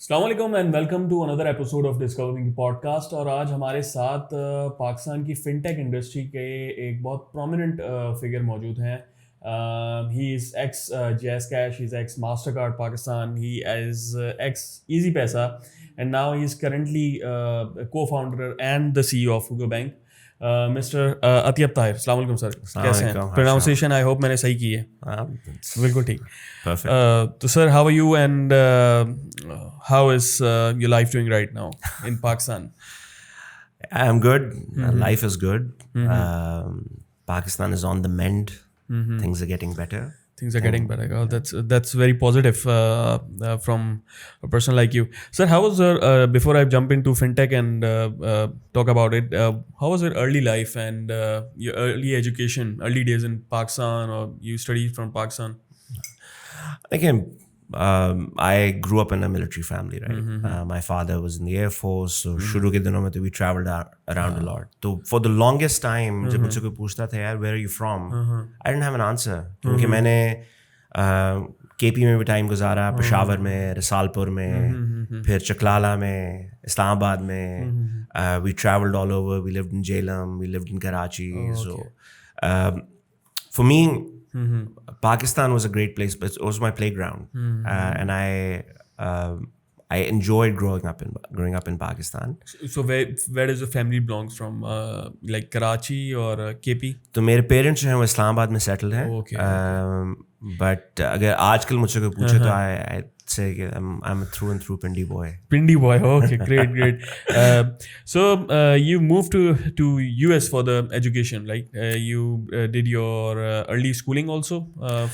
अस्सलाम वालेकुम and welcome to another episode of discovering podcast. और आज हमारे साथ पाकिस्तान की फिनटेक इंडस्ट्री के एक बहुत प्रोमिनेंट फिगर मौजूद हैं। He is x JazzCash, he is x Mastercard Pakistan, he is ex EasyPaisa, and now he is currently co-founder and the CEO of HugoBank. Mister Atiyab Tahir, अस्सलाम वालेकुम सर, कैसे हैं? प्रोनाउंसिएशन आई होप मैंने सही की है। बिल्कुल ठीक। तो sir, how are you and how is your life doing right now in Pakistan? I'm good. Life is good. Pakistan is on the mend. Things are getting better. Things are getting better. Oh, that's very positive from a person like you. Sir, how was your, before I jump into fintech and talk about it, how was your early life and your early education, early days in Pakistan, or you studied from Pakistan? Again, I grew up in a military family, right? My father was in the Air Force, so शुरू के दिनों में तो we traveled around a lot. So for the longest time, जब मुझसे कोई पूछता था यार where are you from, I didn't have an answer, क्योंकि मैंने KP में भी टाइम गुजारा, पेशावर में, रसालपुर में, फिर चकलाला में, इस्लामाबाद में. We traveled all over. We lived in Jhelum, we lived in Karachi. So for me, Pakistan was a great place, but it was my playground, and I enjoyed growing up in Pakistan. So where does your family belongs from? Like Karachi or KP? तो मेरे parents जो हैं वो इस्लामाबाद में settle हैं, but अगर आजकल मुझसे कोई पूछे तो I say I'm a through and through Pindi boy. Pindi boy, okay, great. So you moved to US for the education, like you did your early schooling also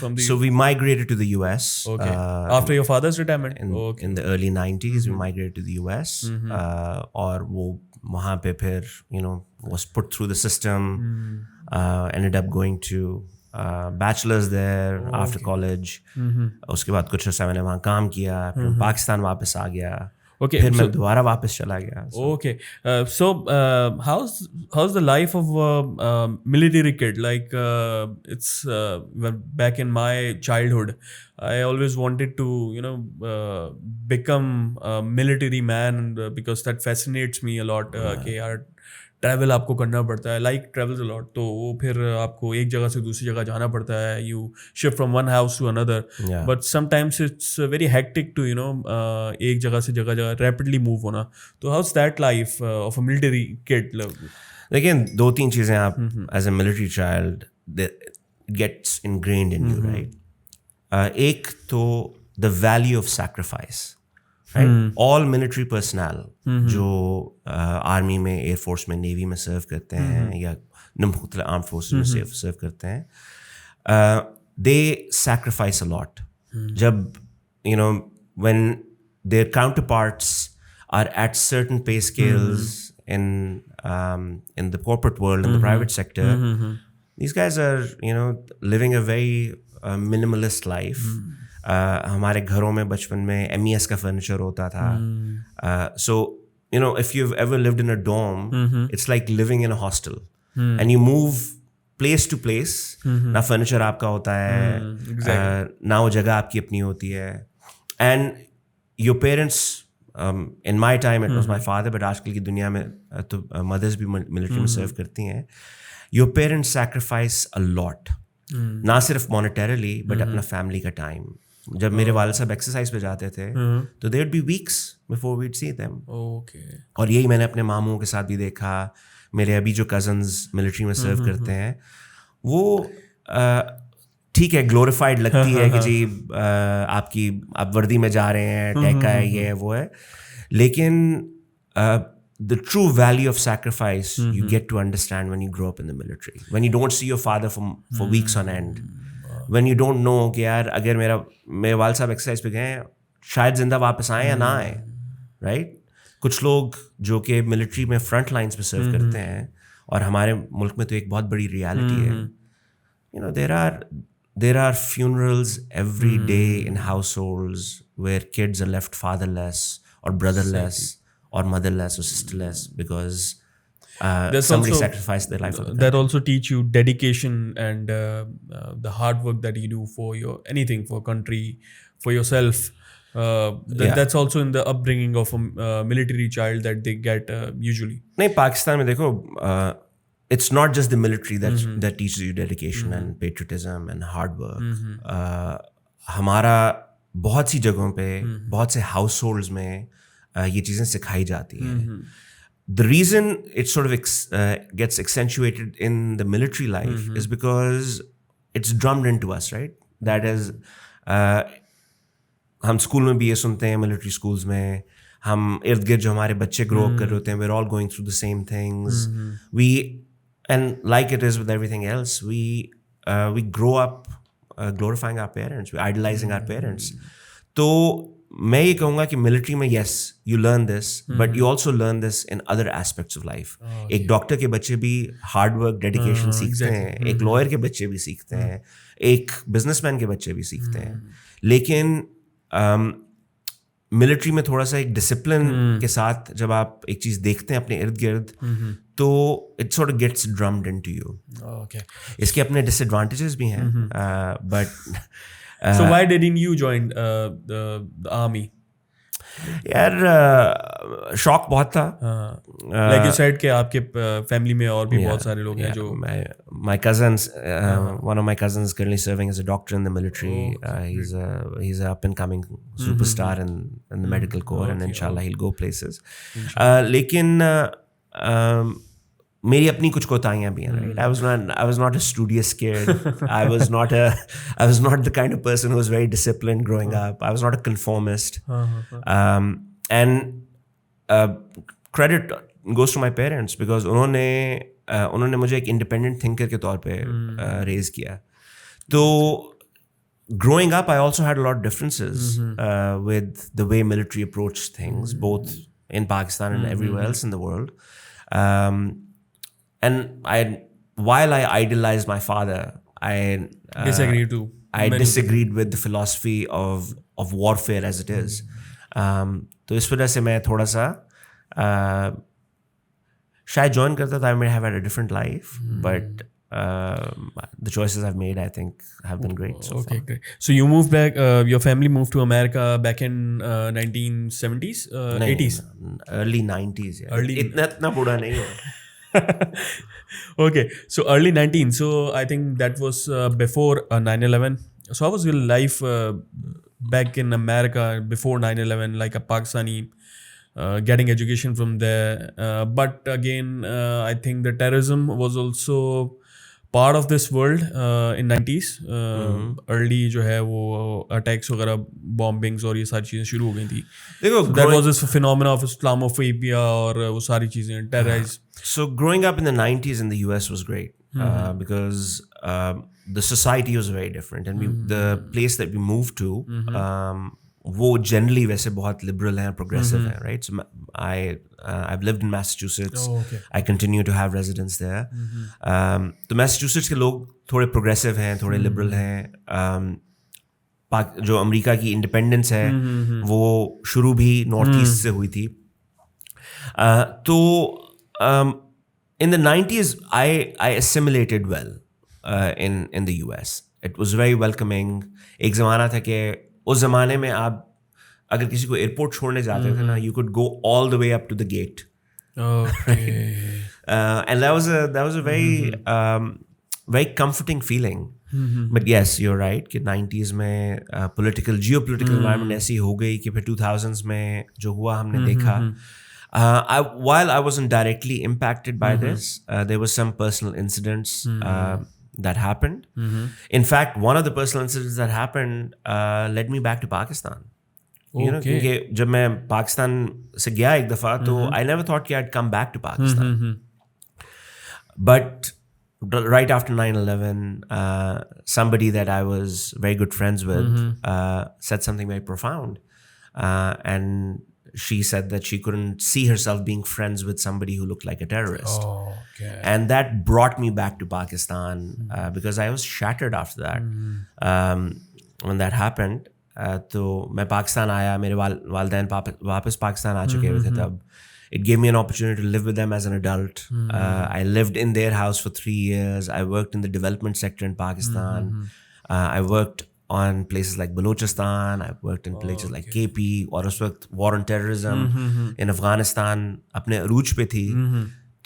from the. So we migrated to the US. Okay. After your father's retirement. In the early 90s, we migrated to the US. और वो वहाँ पे फिर was put through the system. Ended up going to bachelor's there after college. उसके बाद कुछ अर्सा मैंने वहाँ काम किया, फिर पाकिस्तान वापस आ गया, फिर मैं दोबारा वापस चला गया. Okay, so how's the life of a military kid? Like it's back in my childhood, I always wanted to become a military man because that fascinates me a lot. कि यार ट्रैवल आपको करना पड़ता है, लाइक ट्रैवल्स अ लॉट, तो वो फिर आपको एक जगह से दूसरी जगह जाना पड़ता है, you shift from one house to another, but sometimes it's very hectic to एक जगह से जगह रैपिडली मूव होना. तो how is that life of a military kid? लेकिन दो तीन चीज़ें आप as a military child gets ingrained in you, right? एक तो the value of sacrifice. All military personnel जो आर्मी में, एयर फोर्स में, नेवी में सर्व करते हैं या मुख्तलिफ आर्म फोर्सेस में सर्व करते हैं, दे सैक्रिफाइस अ लॉट. जब when their counterparts are at certain pay scales in the corporate world, in the private sector, these guys are living a very minimalist life. हमारे घरों में बचपन में MES का फर्नीचर होता था. So if you've ever lived in a dorm, it's like living in a hostel, and you move place to place. ना furniture आपका होता है, ना वो जगह आपकी अपनी होती है, and your parents, in my time it was my father, but आजकल की दुनिया में तो मदर्स भी मिलिट्री में सर्व करती हैं. Your parents sacrifice a lot, ना सिर्फ monetarily but अपना फैमिली का टाइम. जब मेरे वालिद साहब एक्सरसाइज पे जाते थे तो there be weeks before we'd see them. और यही मैंने अपने मामूओं के साथ भी देखा. मेरे अभी जो कजन्स मिलिट्री में सर्व करते हैं, वो ठीक है, ग्लोरीफाइड लगती है कि जी आप वर्दी में जा रहे हैं, टैका है, ये है, वो है, लेकिन the true value of sacrifice you get to understand when you grow up in the military, when you don't see your father for weeks on end, when you don't know कि यार अगर मेरे वाल साहब एक्सरसाइज पे गए, शायद जिंदा वापस आए या ना आए, राइट? कुछ लोग जो कि मिलिट्री में फ्रंट लाइंस पे सर्व करते हैं, और हमारे मुल्क में तो एक बहुत बड़ी रियलिटी है, there are funerals every day in households where kids are left fatherless or brotherless or motherless or sisterless because somebody sacrificed their life for the that also teach you dedication and the hard work that you do for your anything, for country, for yourself. That's also in the upbringing of a military child that they get usually. नहीं, पाकिस्तान में देखो, it's not just the military that teaches you dedication and patriotism and hard work. हमारा बहुत सी जगहों पे, बहुत से households में ये चीज़ें सिखाई जाती हैं. The reason it sort of gets accentuated in the military life is because it's drummed into us, right? That is, हम स्कूल में भी ये सुनते हैं, मिलिट्री स्कूल्स में, हम इर्द गिर्द जो हमारे बच्चे ग्रो अप कर रहे होते हैं, we're all going through the same things. And like it is with everything else, we grow up glorifying our parents, we're idolizing our parents. तो मैं ये कहूँगा कि मिलिट्री में yes, you learn this, but you also learn this in other aspects of life. एक doctor के बच्चे भी हार्ड वर्क, डेडिकेशन सीखते हैं, एक लॉयर के बच्चे भी सीखते हैं, एक बिजनेसमैन के बच्चे भी सीखते हैं. लेकिन मिलिट्री में थोड़ा सा एक डिसिप्लिन के साथ जब आप एक चीज़ देखते हैं अपने इर्द गिर्द, तो it sort of gets drummed into you. इसके अपने डिसएडवांटेजेस भी हैं, but So why didn't you join the army? यार शौक बहुत था. Like you said कि आपके फैमिली में और भी बहुत सारे लोग हैं जो my cousins, one of my cousins is currently serving as a doctor in the military. He's a up and coming superstar in the medical corps, and inshallah he'll go places. लेकिन मेरी अपनी कुछ कोताहियाँ भी हैं, right? I was not a studious kid. I was not the kind of person who was very disciplined growing up. I was not a conformist. And credit goes to my parents because उन्होंने मुझे एक independent thinker के तौर पे raise किया. तो growing up, I also had a lot of differences with the way military approached things, both in Pakistan and everywhere else in the world. And while I idolized my father, I disagreed with the philosophy of warfare as it is. तो इस वजह से मैं थोड़ा सा शायद join करता था. I may have had a different life, but the choices I've made, I think, have been great so far. Great. So you moved back. Your family moved to America back in 1970s, 80s, early 90s. Yeah. इतना बूढ़ा नहीं है. Okay, so early 19. So I think that was before 9/11. So how was your life back in America before 9/11, like a Pakistani getting education from there? But again, I think the terrorism was also part of this world in 90s. Early जो है वो attacks वगैरह, bombings और ये सारी चीज़ें शुरू हो गई थी. That was this phenomena of Islamophobia और वो सारी चीज़ें terrorized. So growing up in the 90s in the US was great because the society was very different, and the place that we moved to वो generally वैसे बहुत liberal हैं, progressive हैं, right? So I've lived in Massachusetts. I continue to have residence there. तो Massachusetts के लोग थोड़े progressive हैं, थोड़े liberal हैं. जो अमेरिका की इंडिपेंडेंस है वो शुरू भी नॉर्थ ईस्ट से हुई थी. तो in the 90s, I assimilated well in the US. It was very welcoming. एक ज़माना था कि उस ज़माने में आप अगर किसी को एयरपोर्ट छोड़ने जाते थे ना, you could go all the way up to the gate. And that was a very comforting feeling. But yes, you're right कि 90s में geopolitical environment ऐसी हो गई कि फिर 2000s में जो हुआ हमने देखा. While I wasn't directly impacted by this, there were some personal incidents that happened. In fact, one of the personal incidents that happened led me back to Pakistan. You know, क्योंकि जब मैं पाकिस्तान से गया एक दफ़ा तो I never thought कि I'd come back to Pakistan. But right after 9/11, somebody that I was very good friends with said something very profound. And she said that she couldn't see herself being friends with somebody who looked like a terrorist. And that brought me back to Pakistan because I was shattered after that. When that happened, तो मैं पाकिस्तान आया, मेरे वालिदैन वापस पाकिस्तान आ चुके हुए थे तब. It gave me an opportunity to live with them as an adult. I lived in their house for 3 years. I worked in the development sector in Pakistan. I worked on places like Balochistan. I've worked in places like KP, और उस वक्त war on terrorism in Afghanistan अपने अरूज पे थी.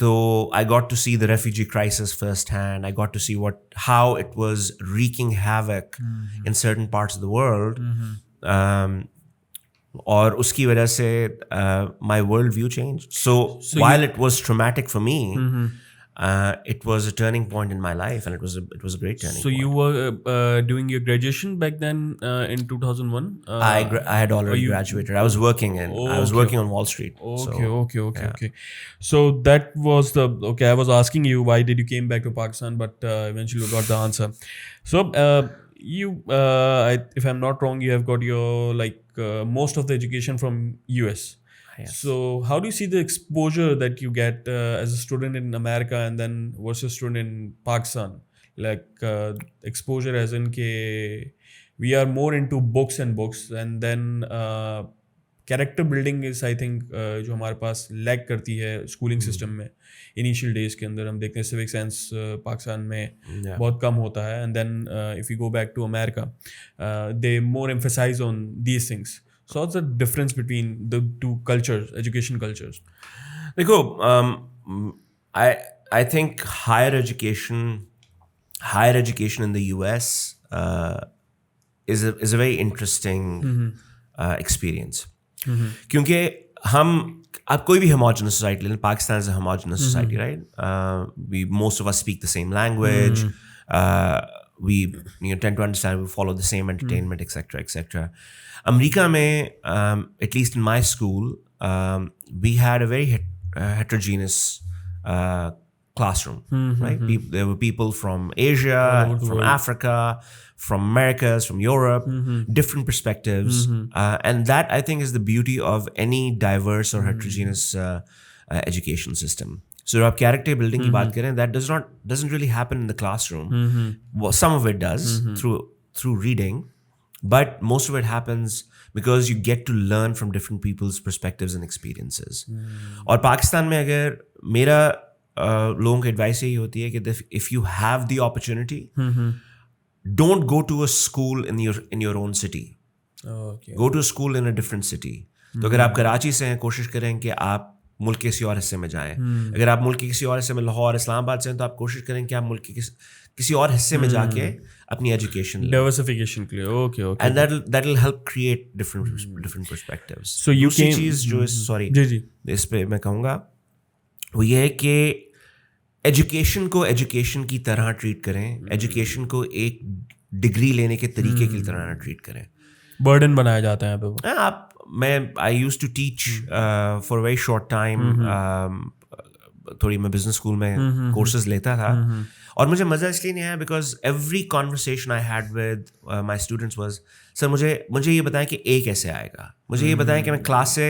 So I got to see the refugee crisis firsthand. I got to see how it was wreaking havoc in certain parts of the world. और उसकी वजह से my world view changed. So while it was traumatic for me, it was a turning point in my life, and it was a great turning point. So you were doing your graduation back then in 2001? I had already graduated. I was working on Wall Street. Okay. So that was I was asking you why did you came back to Pakistan, but eventually you got the answer. So you, if I'm not wrong, you have got your most of the education from US. Yes. So how do you see the exposure that you get as a student in America and then versus student in Pakistan? Exposure as in ke we are more into books and then character building is I think जो हमारे पास lack करती है schooling system में initial days के अंदर हम देखते हैं civic sense पाकिस्तान में बहुत कम होता है, and then if you go back to America they more emphasize on these things. So what's the difference between the two cultures, education cultures? देखो, I think higher education in the US is a very interesting experience. क्योंकि आप कोई भी homogenous society ले लें, Pakistan is a homogenous society, right? Most of us speak the same language. We tend to understand, we follow the same entertainment, etc. America mein, at least in my school, we had a very heterogeneous classroom, right? There were people from Asia, from Africa, from Americas, from Europe, different perspectives. And that, I think, is the beauty of any diverse or heterogeneous education system. So if character building ki baat kare, that doesn't really happen in the classroom. Well, some of it does through reading, but most of it happens because you get to learn from different people's perspectives and experiences. और पाकिस्तान में अगर मेरा लोगों की advice यही होती है कि if you have the opportunity, don't go to a school in your own city. Go to a school in a different city. तो अगर आप कराची से हैं, कोशिश करें कि आप मुल्क के किसी और हिस्से में जाएं. अगर आप मुल्क के किसी और हिस्से में, लाहौर, इस्लामाबाद से हैं, तो आप कोशिश करें कि आप मुल्क के किसी और हिस्से में जाके अपनी एजुकेशन लें. Diversification के लिए. Okay. And that'll help create different perspectives. So you दूसरी came चीज़ जो sorry जी इस पे मैं कहूँगा वो ये है कि एजुकेशन को एजुकेशन की तरह ट्रीट करें. एजुकेशन को एक डिग्री लेने के तरीके की तरह ना ट्रीट करें. बर्डन बनाया जाता है यहाँ पे. I used to teach for a very short time. थोड़ी मैं बिजनेस स्कूल में कोर्सेज लेता था और मुझे मज़ा इसलिए नहीं आया because every conversation I had with my students was, sir मुझे ये बताएं कि ए कैसे आएगा, मुझे ये बताएं कि मैं क्लास से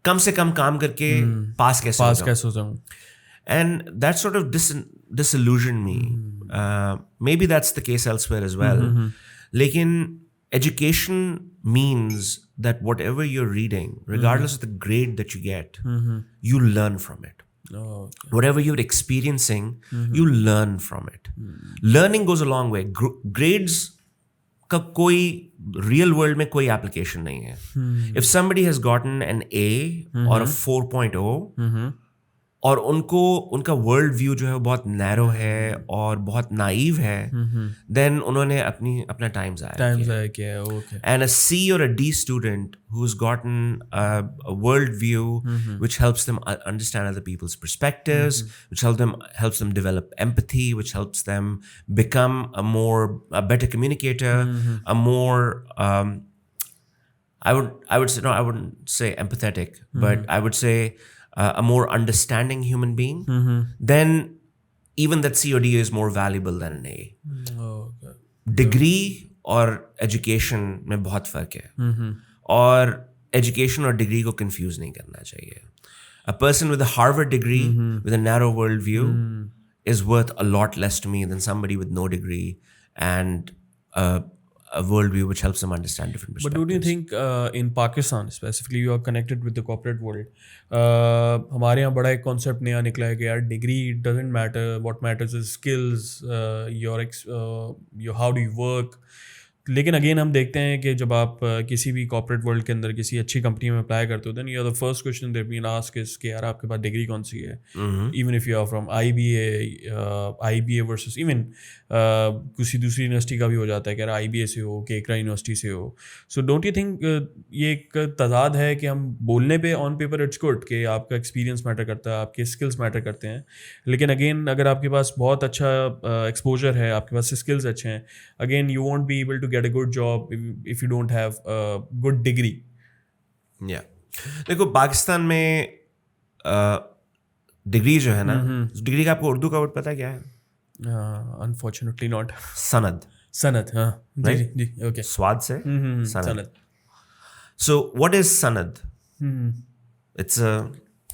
कम काम करके पास कैसे हो जाऊँ. And that sort of disillusioned me. Maybe that's the case elsewhere as well. Lekin education means that whatever you're reading, regardless of the grade that you get, you learn from it. Whatever you're experiencing, you learn from it. Learning goes a long way. Grades का कोई real world में कोई application नहीं है. If somebody has gotten an A or a 4.0, और उनका world view जो है वो बहुत नैरो है और बहुत नाइव है, देन उन्होंने अपना टाइम ज़ाया किया. And a C or a D student who's gotten a world view which helps them understand other people's perspectives, which helps them develop empathy, which helps them become a better communicator, a more I would say, no, I wouldn't say empathetic, but I would say a more understanding human being, then even that C or D is more valuable than an A. Degree और education में बहुत फ़र्क है, और education और degree को confuse नहीं करना चाहिए. A person with a Harvard degree with a narrow world view is worth a lot less to me than somebody with no degree and a worldview which helps them understand different perspectives. But don't you think in Pakistan specifically you are connected with the corporate world? हमारे यहाँ बड़ा एक concept नया निकला है कि यार degree doesn't matter, what matters is skills, your how do you work. लेकिन अगेन हम देखते हैं कि जब आप किसी भी कॉर्पोरेट वर्ल्ड के अंदर किसी अच्छी कंपनी में अप्लाई करते हो then you are the first question that been asked is कि यार आपके पास डिग्री कौन सी है, even if you are from IBA versus even किसी दूसरी यूनिवर्सिटी का भी हो जाता है कि यार IBA से हो कि एकरा यूनिवर्सिटी से हो. सो डोंट यू थिंक ये एक तजाद है कि हम बोलने पे ऑन पेपर इट्स गुड कि आपका एक्सपीरियंस मैटर करता है, आपके स्किल्स मैटर करते हैं, लेकिन अगेन अगर आपके पास बहुत अच्छा एक्सपोजर है, आपके पास स्किल्स अच्छे हैं, again you won't be able to get a good job if you don't have good degree. या देखो पाकिस्तान में डिग्री जो है ना, डिग्री का आपको उर्दू का वर्ड पता है क्या है? Unfortunately not. सनद. सनद. हाँ जी Right? जी ओके. स्वाद से सनद. So what is sanad? It's a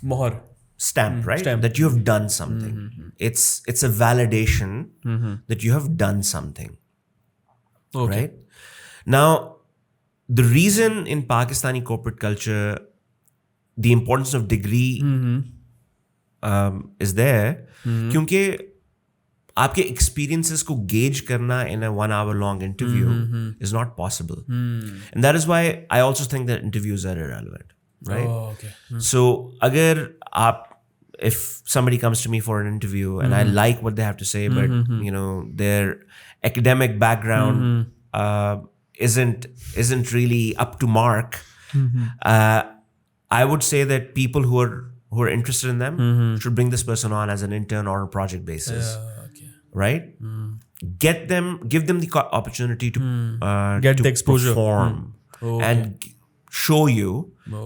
मोहर. stamp, right? Stamp. That you have done something. It's a validation that you have done something. Okay. Right? Now, the reason in Pakistani corporate culture the importance of degree is there क्योंकि आपके experiences को gauge करना in a 1 hour long interview is not possible. And that is why I also think that interviews are irrelevant. Right? Oh, okay. So अगर आप if somebody comes to me for an interview and I like what they have to say, but you know their academic background isn't really up to mark, I would say that people who are interested in them should bring this person on as an intern or a project basis. Okay. Right? Give them the opportunity to Get the exposure. perform Okay. and show you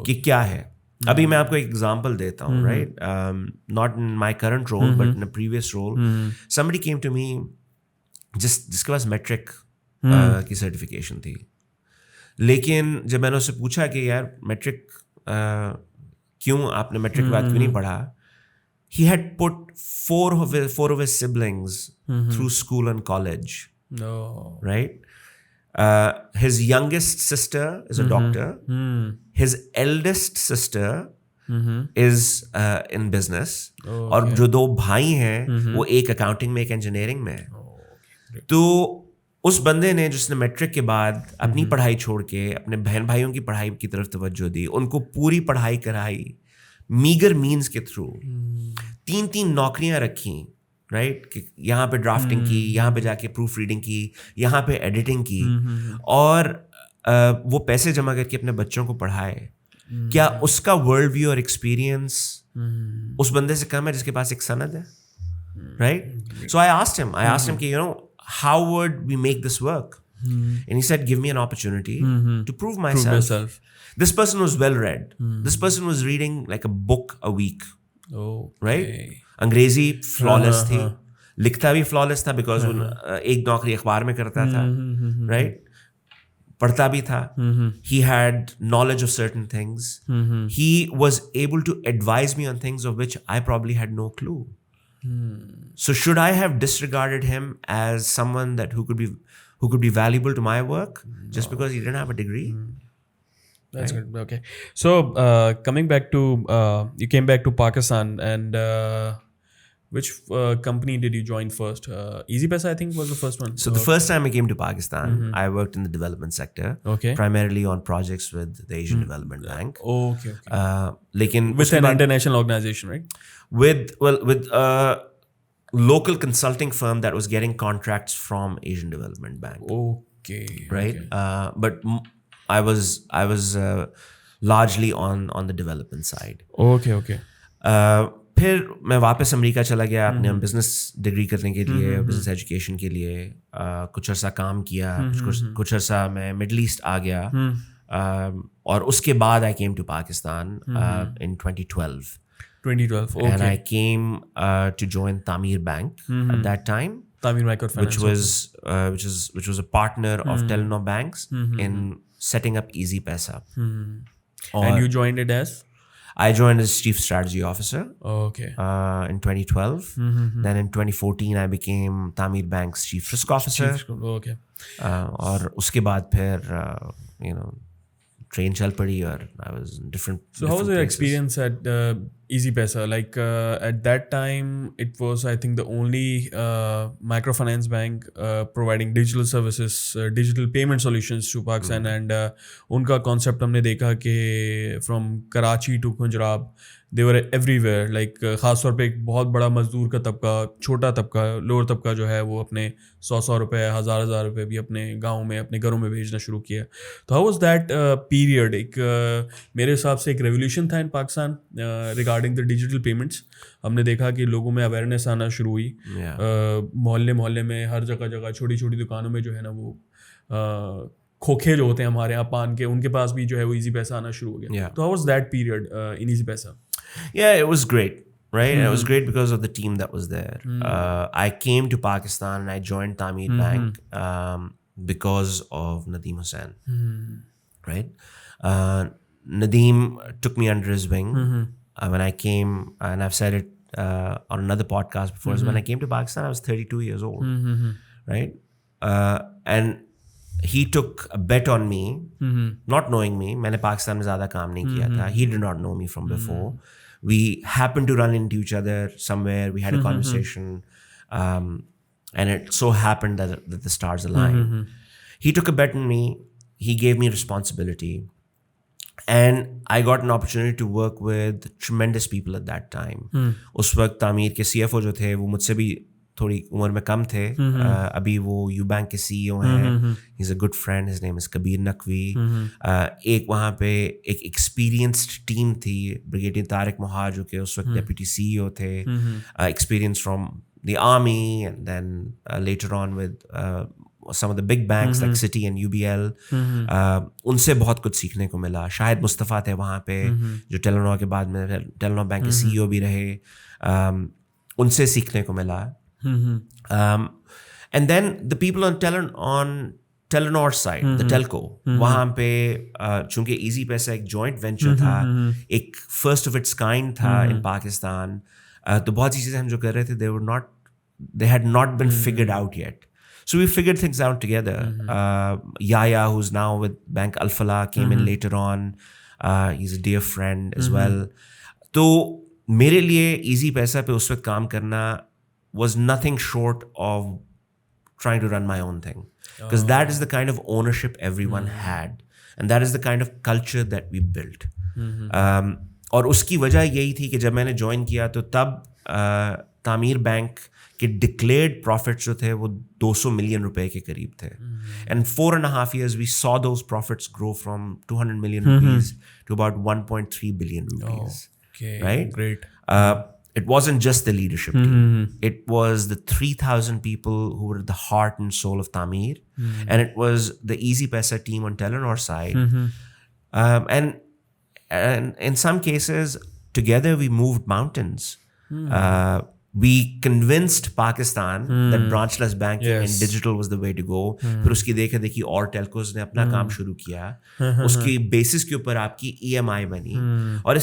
कि क्या है. अभी मैं आपको एक example देता हूँ, right? Not in my current role, but in a previous role, somebody came to me जिसके पास metric की सर्टिफिकेशन थी, लेकिन जब मैंने उससे पूछा कि यार metric क्यों आपने metric के बाद क्यों नहीं पढ़ा, he had put four of his siblings through school and college. No. Right? His youngest sister is a doctor. His eldest sister is in business. और जो 2 भाई हैं वो एक accounting में एक engineering में है. तो उस बंदे ने जिसने मैट्रिक के बाद अपनी पढ़ाई छोड़ के अपने बहन भाइयों की पढ़ाई की तरफ तवज्जो दी, उनको पूरी पढ़ाई कराई मीगर मीन्स के थ्रू, 3 नौकरियां रखी, राइट? कि यहाँ पे ड्राफ्टिंग की, यहाँ पे जाके प्रूफ रीडिंग की, यहाँ पे एडिटिंग की, और वो पैसे जमा करके अपने बच्चों को पढ़ाए. क्या उसका वर्ल्ड व्यू और एक्सपीरियंस उस बंदे से कम है जिसके पास एक सनद है? Right? So I asked him कि you know how would we make this work? And he said, give me an opportunity to prove myself. This person was well read. This person was reading like a book a week. Right? अंग्रेजी flawless थी, लिखता भी flawless था because एक नौकरी अखबार में करता था, right? पढ़ता भी था. He had knowledge of certain things. He was able to advise me on things of which I probably had no clue. So should I have disregarded him as someone that who could be valuable to my work just because he didn't have a degree? That's good. Okay. So coming back to you came back to Pakistan, and which company did you join first? EasyPaisa, I think, was the first one. So the first time I came to Pakistan, I worked in the development sector. Okay. Primarily on projects with the Asian Development Bank. Okay. लेकिन with an international organization, right? With a local consulting firm that was getting contracts from Asian Development Bank. Okay. Right. Okay. But I was largely on the development side. Okay. फिर मैं वापस America चला गया अपने business degree करने के लिए, business education के लिए. कुछ अर्सा काम किया, कुछ अर्सा मैं मिडल ईस्ट आ गया, और उसके बाद आई came to Pakistan in 2012. 2012, okay. And I came to join Tamir Bank at that time. Tamir Microfinance, which was a partner of Telenor banks in setting up EasyPaisa. And you joined it as? I joined as Chief Strategy Officer. Okay. In 2012. Then in 2014 I became Tamir Bank's Chief Risk Officer. Okay. और उसके बाद फिर you know train चल पड़ी और I was in different. So how was your experience at EasyPaisa, like at that time, it was, I think, the only microfinance bank providing digital services, digital payment solutions to Pakistan. And उनका concept हमने देखा कि from Karachi to Punjab, they were everywhere. Like ख़ास तौर पे एक बहुत बड़ा मजदूर का तबका, छोटा तबका, लोअर तबका जो है वो अपने 100 रुपए, हज़ार रुपए भी अपने गाँव में, अपने घरों में भेजना शुरू किया. तो हाउ वाज दैट पीरियड? एक मेरे हिसाब से एक रेवोल्यूशन था in Pakistan regarding the digital payments. हमने देखा कि लोगों में अवेयरनेस आना शुरू हुई. मोहल्ले में हर जगह छोटी छोटी दुकानों में जो है ना वो खोखे जो होते हैं हमारे यहाँ पान के, उनके पास भी जो है वो EasyPaisa आना शुरू हो गया. तो how was that period in EasyPaisa? Yeah, it was great, right? And it was great because of the team that was there. I came to Pakistan and I joined Tamir Bank because of Nadeem Hussain, right? Nadeem took me under his wing when I came, and I've said it on another podcast before. So when I came to Pakistan, I was 32 years old, right? And he took a bet on me, not knowing me. मैंने पाकिस्तान में ज़्यादा काम नहीं किया था. He did not know me from before. We happened to run into each other somewhere. We had a conversation, and it so happened that the stars aligned. He took a bet on me. He gave me responsibility, and I got an opportunity to work with tremendous people at that time. उस वक्त तामीर के CFO जो थे वो मुझसे भी थोड़ी उम्र में कम थे. अभी वो HugoBank के CEO हैं. He's a good friend. His name is Kabir Naqvi. एक वहाँ पे एक experienced team थी. ब्रिगेडियर तारिक मोहार जो कि उस वक्त deputy CEO थे. Experience from the army, and then later on with some of the big banks like Citi and UBL. उनसे बहुत कुछ सीखने को मिला. शाहिद मुस्तफ़ा थे वहाँ पे जो टेलेनॉर के बाद में टेलेनॉर बैंक के CEO भी रहे. उनसे सीखने को मिला. And then the people on Telenor side, the telco, वहाँ पे चूंकि EasyPaisa एक joint venture था, एक first of its kind था in Pakistan, तो बहुत सी चीज़ें हम जो कर रहे थे they had not been figured out yet. So we figured things out together. Yaya, who's now with Bank Al Falah, came in later on. He's a dear friend as well. तो मेरे लिए EasyPaisa पे उस वक्त काम करना was nothing short of trying to run my own thing, because that is the kind of ownership everyone had, and that is the kind of culture that we built. और उसकी वजह यही थी कि जब मैंने ज्वाइन किया तो तब तामीर बैंक के डिक्लेयर्ड प्रॉफिट्स जो थे वो 200 मिलियन रुपए के करीब थे. And 4.5 years we saw those profits grow from 200 million rupees to about 1.3 billion rupees. Okay, right? Great. It wasn't just the leadership team. It was the 3,000 people who were the heart and soul of Tamir. And it was the EasyPaisa team on Telenor side. And in some cases, together we moved mountains. We convinced Pakistan that branchless banking and digital was the way to go. फिर उसकी देखा देखी और telcos ने अपना काम शुरू किया. उसकी बेसिस के ऊपर आपकी EMI बनी. और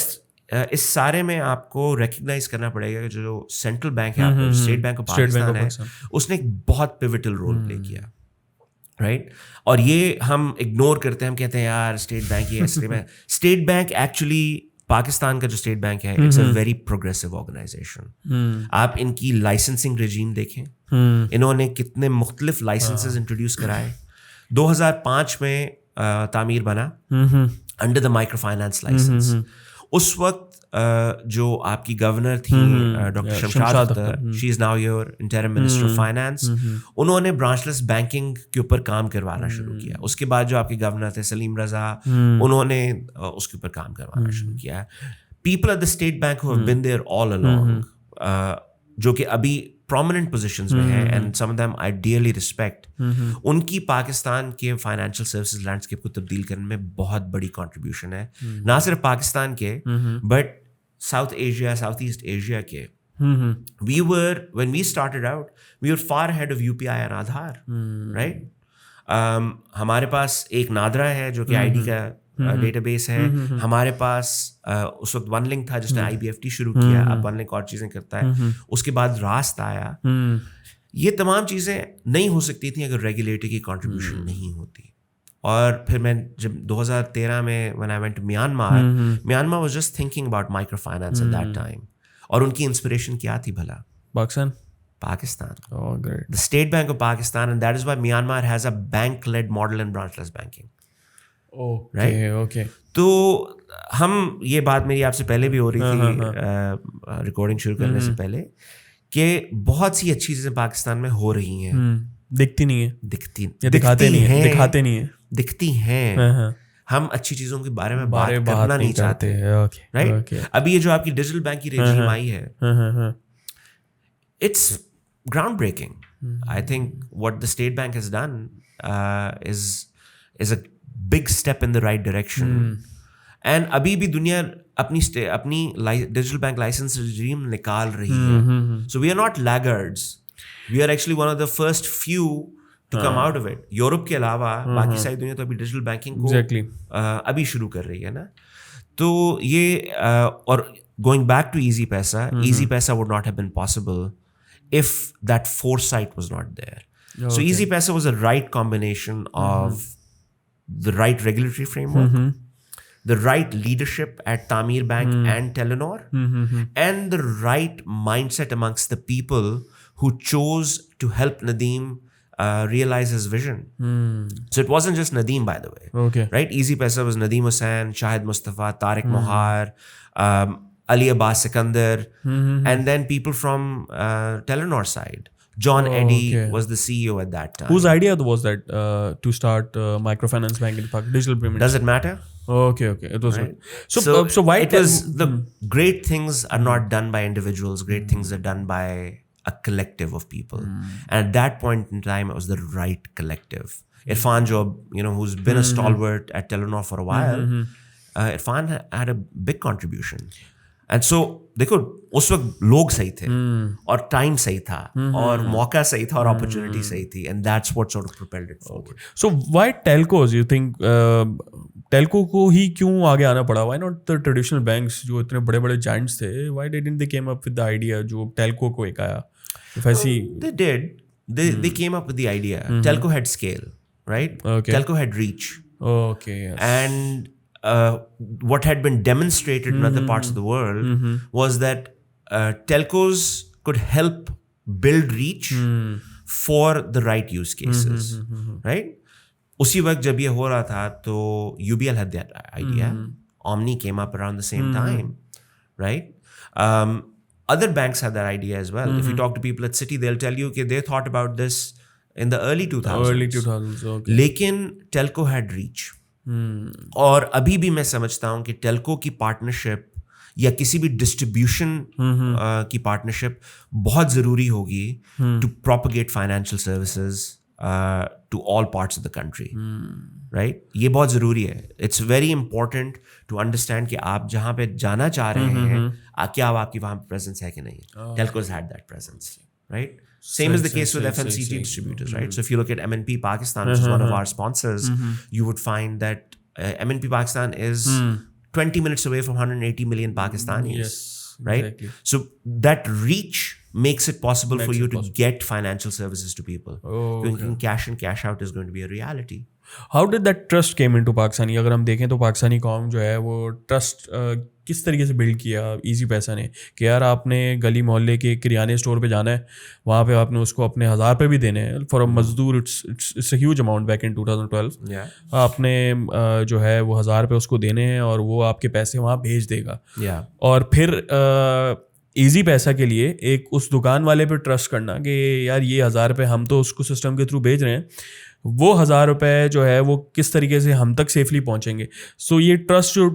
इस सारे में आपको रिकग्नाइज करना पड़ेगा कि जो सेंट्रल बैंक है, स्टेट बैंक ऑफ पाकिस्तान है, उसने एक बहुत पिवटल रोल प्ले किया, राइट? और ये हम इग्नोर करते हैं. हम कहते हैं यार स्टेट बैंक ही है, इसलिए मैं स्टेट बैंक एक्चुअली पाकिस्तान का जो स्टेट बैंक है, it's a very progressive organization. आप इनकी लाइसेंसिंग रेजीम देखें. इन्होंने कितने मुख्तलिफ लाइसेंसेस इंट्रोड्यूस कराए. 2005 में तामीर बना under the micro finance license. उस वक्त जो आपकी गवर्नर थी doctor Shamshad Akhtar, she is now your interim minister of finance, उन्होंने ब्रांचलेस बैंकिंग के ऊपर काम करवाना शुरू किया. उसके बाद जो आपके गवर्नर थे सलीम रजा, उन्होंने उसके ऊपर काम करवाना शुरू किया. People at the state bank who have been there all along, जो कि अभी prominent positions में हैं, and some of them I dearly respect. उनकी पाकिस्तान के फाइनेंशियल सर्विसेज लैंडस्केप को तब्दील करने में बहुत बड़ी कंट्रीब्यूशन है. ना सिर्फ पाकिस्तान के, but south Asia, south east Asia के. We were, when we started out, we were far ahead of UPI and Aadhaar, right? हमारे पास एक नादरा है जो कि आईडी का डेटाबेस है. हमारे पास उस वक्त OneLink था जिसने IBFT शुरू किया. अब OneLink और चीज़ें करता है. उसके बाद RAAST आया. ये तमाम चीज़ें नहीं हो सकती थी अगर रेगुलेटर की कंट्रीब्यूशन नहीं होती. और फिर मैं जब 2013 में when I went to Myanmar was just thinking about microfinance at that time. और उनकी इंस्पिरेशन क्या थी भला? Pakistan. Oh, great. The State Bank of Pakistan, and that is why Myanmar has a bank-led model in branchless banking. Okay, right? Okay. तो हम ये बात मेरी आपसे पहले भी हो रही थी रिकॉर्डिंग शुरू करने से पहले कि बहुत सी अच्छी चीजें पाकिस्तान में हो रही हैं, दिखती नहीं है, दिखती हैं, हम अच्छी चीजों के बारे में बात करना नहीं चाहते, राइट? अभी ये जो आपकी डिजिटल बैंक की रेजिम आई है, it's groundbreaking. I think what the State Bank has done is a big step in the right direction. And अभी भी दुनिया अपनी digital bank license regime निकाल रही है. So we are not laggards. We are actually one of the first few to come out of it. Europe के अलावा बाकी सारी दुनिया तो अभी डिजिटल बैंकिंग को अभी शुरू कर रही है ना. तो ये और going back to EasyPaisa, EasyPaisa would not have been possible if that foresight was not there. So EasyPaisa was a right combination of the right regulatory framework, the right leadership at Tamir Bank and Telenor, and the right mindset amongst the people who chose to help Nadeem realize his vision. So it wasn't just Nadeem, by the way. Right? EasyPaisa was Nadeem Hussain, Shahid Mustafa, Tariq Mohar, Ali Abbas Sikandar, and then people from Telenor side. John Eddy was the CEO at that time. Whose idea was that to start microfinance bank in Pakistan, digital payment? Does it matter? Okay. It was right. So why it was the great things are not done by individuals. Great things are done by a collective of people. And at that point in time, it was the right collective. Irfan Job, who's been a stalwart at Telenor for a while, Irfan had a big contribution. And so देखो उस वक्त लोग सही थे और time सही था और मौका सही था और अपॉर्चुनिटी सही थी, and that's what sort of propelled it forward. So why telcos? You think telco को ही क्यों आगे आना पड़ा? Why not the traditional banks जो इतने बड़े बड़े giants थे? Why didn't they came up with the idea जो telco को एक आया? If I see, they did. They came up with the idea. Telco had scale, right? Telco had reach. Yes. And what had been demonstrated in other parts of the world was that telcos could help build reach for the right use cases, right? उसी वक्त जब ये हो रहा था तो UBL had that idea. Omni came up around the same time, right? Other banks had that idea as well. If you talk to people at Citi, they'll tell you that they thought about this in the early 2000s. Okay. लेकिन telco had reach. और अभी भी मैं समझता हूँ कि Telco की partnership या किसी भी डिस्ट्रीब्यूशन की पार्टनरशिप बहुत ज़रूरी होगी to propagate financial services to all parts of the country, right? ये बहुत ज़रूरी है. It's very important to understand कि आप जहाँ पे जाना चाह रहे हैं क्या आपकी वहाँ पे प्रेजेंस है कि नहीं. Telcos had that presence, right? Same is the case with FMCG distributors, right? So if you look at MNP Pakistan, which is one of our sponsors, you would find that MNP Pakistan is 20 minutes away from 180 million Pakistanis, yes, right? Exactly. So that reach makes it possible for you to get financial services to people. Cash in, cash out is going to be a reality. How did that trust came into Pakistani? अगर हम देखें तो पाकिस्तानी कौम जो है वो trust किस तरीके से बिल्ड किया EasyPaisa ने कि यार आपने गली मोहल्ले के किराने स्टोर पे जाना है, वहाँ पे आपने उसको अपने 1000 रुपये भी देने हैं फॉर अ मजदूर. It's a huge amount back in 2012. आपने जो है वो 1000 रुपये उसको देने हैं और वो आपके पैसे वहाँ भेज देगा. और फिर EasyPaisa के लिए एक उस दुकान वाले पे ट्रस्ट करना कि यार ये 1000 रुपये हम तो उसको सिस्टम के थ्रू भेज रहे हैं, वो 1000 रुपये जो है वो किस तरीके से हम तक सेफली पहुंचेंगे. सो ये ट्रस्ट जो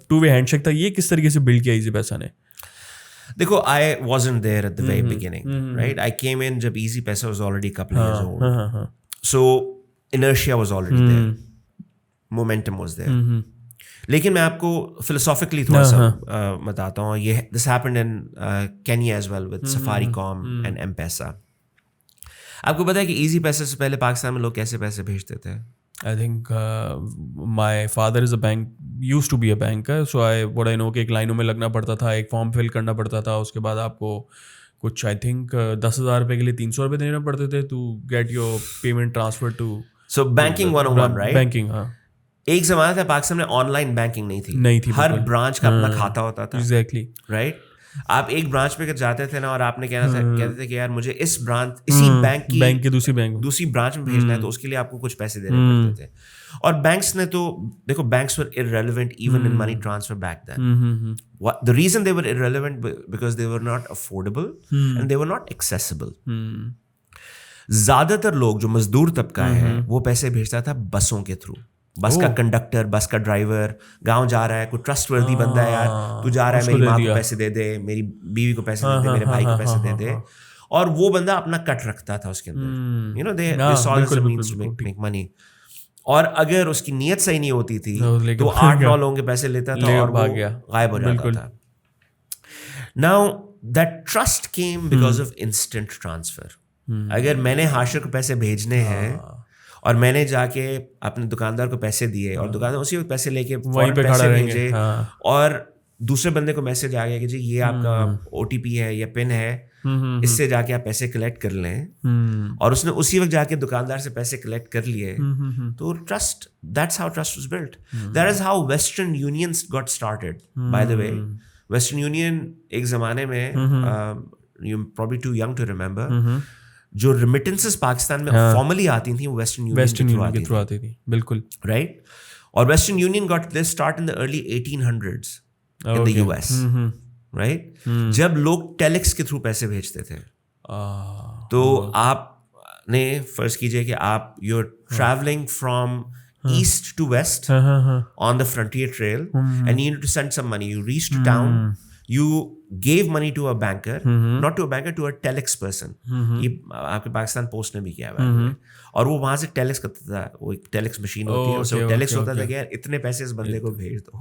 टू वे हैंडशेक था, ये किस तरीके से बिल्ड किया EasyPaisa ने? देखो, I wasn't there at the very beginning, right? I came in जब EasyPaisa was already a couple years old. So inertia was already there. Momentum was there. लेकिन मैं आपको philosophically थोड़ा सा बताता हूँ. ये this happened in Kenya as well with Safaricom and M-Pesa. आपको पता है कि EasyPaisa से पहले पाकिस्तान में लोग कैसे पैसे भेजते थे? I think my father is a bank, used to be a banker, so what I know कि एक लाइनों में लगना पड़ता था, एक फॉर्म फिल करना पड़ता था, उसके बाद आपको कुछ I think 10,000 रुपये के लिए 300 रुपये देने पड़ते थे to get your payment transferred to. So banking 101, right? Banking, हाँ एक जमाना था पाकिस्तान में ऑनलाइन बैंकिंग नहीं थी हर बिल्कुल। ब्रांच का अपना खाता होता था, एग्जैक्टली। राइट? आप एक ब्रांच पे जाते थे ना और आपने कहते थे कि यार मुझे इस ब्रांच इसी बैंक के दूसरी ब्रांच में भेजना है, तो उसके लिए आपको कुछ पैसे देने पड़ते थे। और बैंक्स ने तो देखो, banks were irrelevant even in money transfer back then. The reason they were irrelevant because they were not affordable and they were not accessible. ज्यादातर लोग जो मजदूर तबका है वो पैसे भेजता था बसों के थ्रू। बस का कंडक्टर, बस का ड्राइवर गांव जा रहा है, कोई ट्रस्टवर्दी बंदा है यार, तू जा रहा है, मेरी माँ को पैसे दे दे, मेरी बीवी को पैसे दे दे, मेरे भाई को पैसे दे दे। और वो बंदा अपना कट रखता था उसके अंदर, you know, they saw this means to make money. और अगर उसकी नीयत सही नहीं होती थी तो 8-9 लोगों के पैसे लेता था और वो गायब हो जाता था। Now that trust came because of instant transfer. अगर मैंने हाशिर को पैसे भेजने हैं और मैंने जाके अपने दुकानदार को पैसे दिए और दुकानदार उसी वक्त पैसे लेके फौरन पैसे भेजे, और दूसरे बंदे को मैसेज आ गया कि जी ये आपका OTP है या पिन है, इससे जाके आप पैसे कलेक्ट कर लें, और उसने उसी वक्त जाके दुकानदार से पैसे कलेक्ट कर लिए, तो trust, that's how trust was built. That is how western unions got started, by the way. Western union एक जमाने में, you probably too young to remember, जो रिमिटेंसेस पाकिस्तान में फॉर्मली आती थी वो वेस्टर्न यूनियन के थ्रू आती थी, बिल्कुल, राइट? और western union got this start in the early 1800s in the US, right? जब लोग टेलेक्स के थ्रू पैसे भेजते थे। तो आपने फर्ज कीजिए कि आप you are travelling from east to west on the frontier trail and you need to send some money, you reach to town, you gave money to a banker, not to a banker, to a telex person. ये आपके Pakistan post ने भी किया है, और वो वहां से टेलेक्स करता था, वो एक टेलेक्स मशीन होती है, उससे टेलेक्स होता था कि यार इतने पैसे इस बंदे को भेज दो,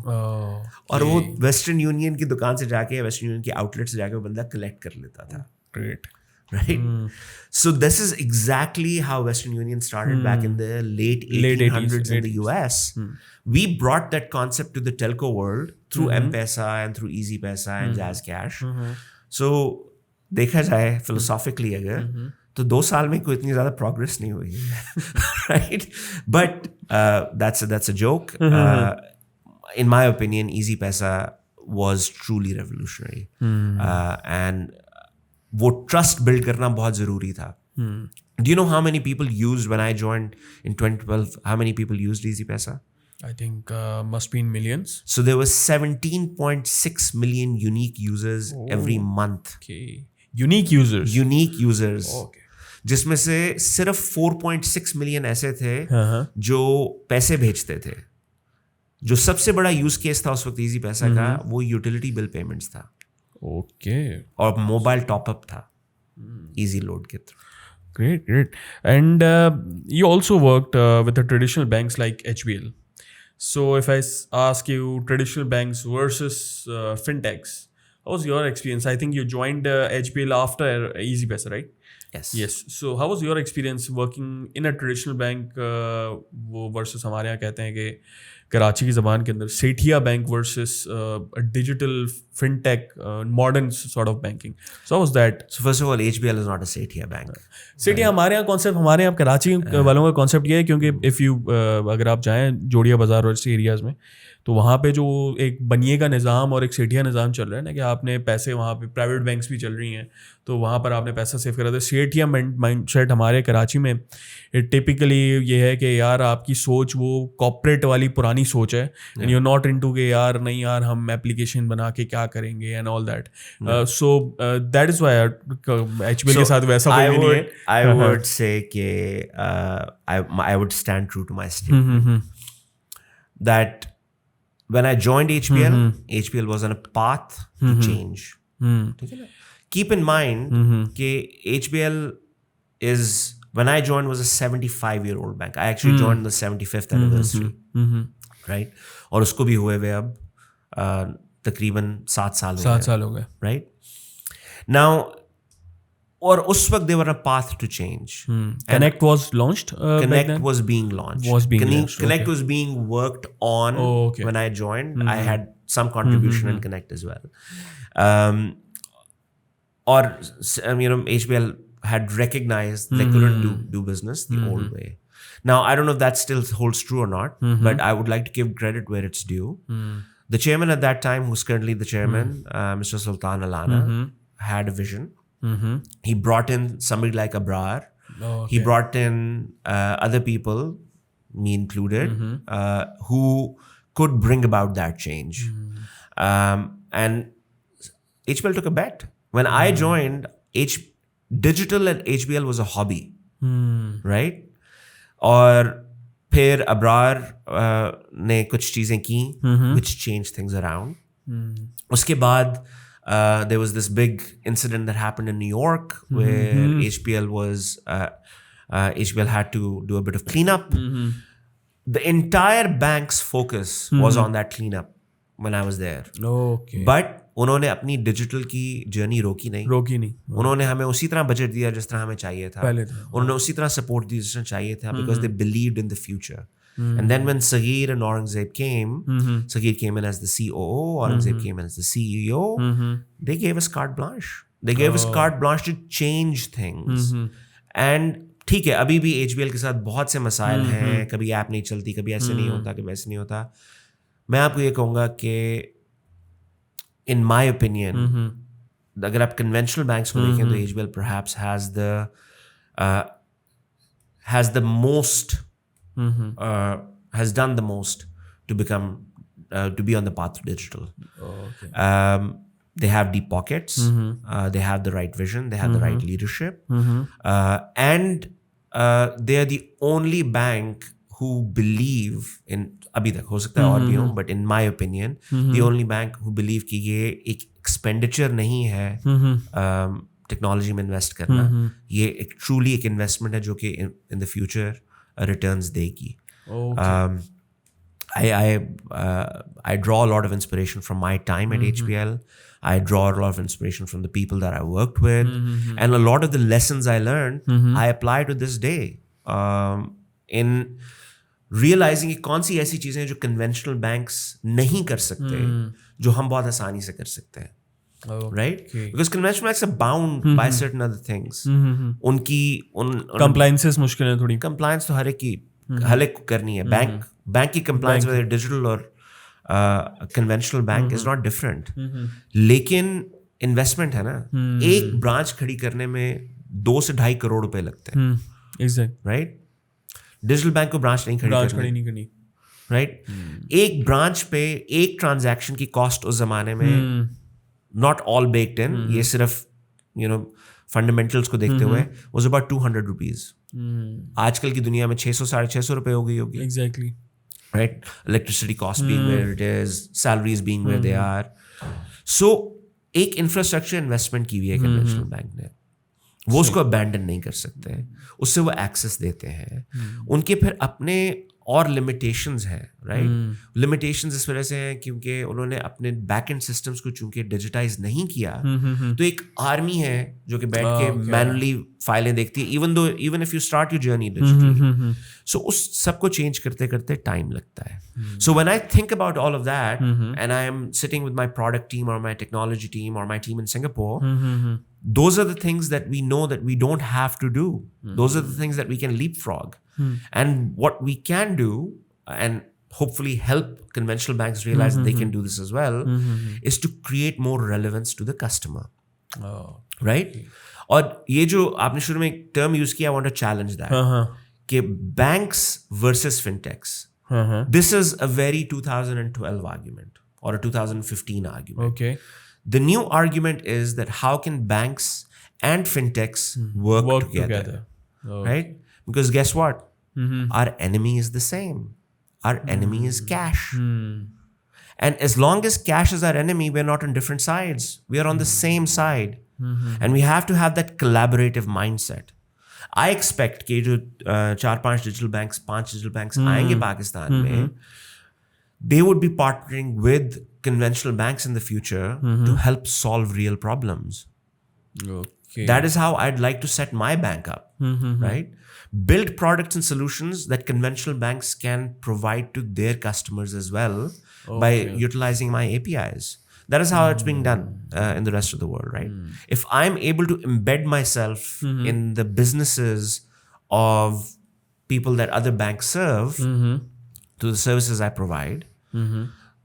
और वो वेस्टर्न यूनियन की दुकान से जाके, वेस्टर्न यूनियन की आउटलेट से जाके वो बंदा कलेक्ट कर लेता था। Great, right? So this is exactly how Western Union started back in the late 1800s in the US. We brought that concept to the telco world through M-Pesa and through EasyPaisa and JazzCash. So देखा जाए philosophically अगर, तो 2 साल में कोई इतनी ज़्यादा progress नहीं हुई है, right? But that's a joke. In my opinion, EasyPaisa was truly revolutionary. And वो ट्रस्ट बिल्ड करना बहुत जरूरी था। Do you know how many people used when I joined in 2012? How many people used EasyPaisa? I think must be in millions. So there was 17.6 million unique users every month. Okay. Unique users. Unique users. Okay. जिसमें से सिर्फ 4.6 million ऐसे थे जो पैसे भेजते थे। जो सबसे बड़ा यूज केस था उस वक्त EasyPaisa का, वो यूटिलिटी बिल पेमेंट्स था। ओके। और मोबाइल टॉपअप था इजी लोड के through. Great, great. And you also worked with the traditional banks like HBL. So if I ask you traditional banks versus fintechs, how was your experience? I think you joined HBL after EasyPaisa, right? Yes. Yes. So how was your experience working in a traditional bank वो versus हमारे यहाँ कहते हैं कि कराची की ज़बान के अंदर Sethia bank versus digital fintech modern sort of banking? So was that? So first of all HBL is not a Sethia bank. Sethia हमारे यहाँ कॉन्सेप्ट, हमारे यहाँ कराची वालों का कॉन्सेप्ट ये है, क्योंकि इफ़ यू अगर आप जाएँ जोड़िया बाज़ार और ऐसे एरियाज़ में, तो वहाँ पे जो एक बनिए का निज़ाम और एक सेठिया निज़ाम चल रहा है ना, कि आपने पैसे वहाँ पे, प्राइवेट बैंक्स भी चल रही हैं, तो वहाँ पर आपने पैसा सेव करा था। सेठिया माइंड सेट हमारे कराची में टिपिकली ये है कि यार आपकी सोच वो कॉर्पोरेट वाली पुरानी सोच है, and you are not into के यार नहीं यार हम एप्लीकेशन बना के क्या करेंगे and all that. So that is why HBL के साथ वैसा कोई नहीं है। आई वुड से कि I would stand true to my statement that when I joined HBL, HBL was on a path to change. Keep in mind कि HBL is, when I joined, was a 75-year-old bank. I actually joined the 75th anniversary, right? और उसको भी हुए हुए अब तकरीबन 7 साल हो गए, right? Now, और उस वक्त they were on a path to change. Connect was launched. Connect was being launched. Connect was being worked on when I joined. I had some contribution in Connect as well. Or HBL had recognized they couldn't do business the old way. Now, I don't know if that still holds true or not, but I would like to give credit where it's due. The chairman at that time, who's currently the chairman, Mr. Sultan Alana, had a vision. He brought in somebody like Abrar. He brought in other people, me included, who could bring about that change. And HBL took a bet. When I joined, digital at HBL was a hobby, right? और फिर अब्रार ने कुछ चीज़ें की which changed things around. उसके बाद there was this big incident that happened in New York where HBL had to do a bit of cleanup. The entire bank's focus was on that cleanup when I was there. But उन्होंने अपनी digital की journey रोकी नहीं. उन्होंने हमें उसी तरह budget दिया जिस तरह हमें चाहिए था. उन्होंने उसी तरह सपोर्ट दी जिस तरह चाहिए था because they believed in the future. And then when Sagir and Aurangzeb came, Sagir came in as the COO, Aurangzeb came in as the CEO, they gave us carte blanche. They gave us carte blanche to change things. And ठीक है, अभी भी HBL के साथ बहुत से मसाइल हैं, कभी ऐप नहीं चलती, कभी ऐसे नहीं होता, कभी ऐसे नहीं होता. मैं आपको ये कहूँगा कि in my opinion, अगर आप conventional banks को देखें तो HBL perhaps has the most, has done the most to become, to be on the path to digital. They have deep pockets, they have the right vision, they have the right leadership, and they are the only bank who believe in, अभी तक हो सकता है और भी हो, but in my opinion, the only bank who believe कि ये एक expenditure नहीं है technology में invest करना, ये एक truly एक investment है जो कि in the future returns देगी. I draw a lot of inspiration from my time at HBL. I draw a lot of inspiration from the people that I worked with, and a lot of the lessons I learned, I apply to this day in realizing कि कौन सी ऐसी चीजें जो conventional banks नहीं कर सकते, जो हम बहुत आसानी से कर सकते हैं. Right? Because conventional banks are bound by certain other things. उनकी compliances मुश्किल है थोड़ी. Compliance तो हर एक को करनी है. बैंक की compliance whether digital or conventional bank is not different. लेकिन investment है ना, एक branch खड़ी करने में 2 से 2.5 करोड़ रुपए लगते हैं. Exactly. Right? डिजिटल बैंक को ब्रांच नहीं करनी, राइट? एक ब्रांच पे एक ट्रांजैक्शन की कॉस्ट उस जमाने में नॉट ऑल बेक्ड इन, ये सिर्फ फंडामेंटल्स को देखते हुए वाज अबाउट 200 रुपीज. आजकल की दुनिया में 600-650 रुपए हो गई होगी. Exactly, right? Electricity cost being where it is, salaries being where they are. So एक इंफ्रास्ट्रक्चर इन्वेस्टमेंट की हुई है कन्वेंशनल बैंक ने, वो उसको अबैंडन नहीं कर सकते, उससे वो एक्सेस देते हैं. उनके फिर अपने और लिमिटेशंस हैं, राइट? लिमिटेशंस इस वजह से हैं क्योंकि उन्होंने अपने बैक एंड सिस्टम्स को चूंकि डिजिटाइज नहीं किया, तो एक आर्मी है जो कि बैठ के मैनुअली फाइलें देखती है, even if you start your journey digitally. So उस सबको चेंज करते करते टाइम लगता है. So when I think about all of that and I am sitting with my product team और माय टेक्नोलॉजी टीम और my team in Singapore, those are the things that we know that we don't have to do. Those are the things that we can leapfrog. And what we can do, and hopefully help conventional banks realize that they can do this as well, is to create more relevance to the customer. Right? और ये जो आपने शुरू में एक term use किया, I want to challenge that. कि banks versus fintechs. This is a very 2012 argument or a 2015 argument. Okay. The new argument is that how can banks and fintechs work together. Right? Because guess what? Our enemy is the same. Our enemy is cash. And as long as cash is our enemy, we're not on different sides. We are on the same side. And we have to have that collaborative mindset. I expect कि जो 4-5 digital banks, 5 digital banks आएंगे पाकिस्तान में, they would be partnering with conventional banks in the future to help solve real problems. Okay. That is how I'd like to set my bank up, right? Build products and solutions that conventional banks can provide to their customers as well by utilizing my APIs. That is how it's being done in the rest of the world, right? If I'm able to embed myself in the businesses of people that other banks serve to the services I provide,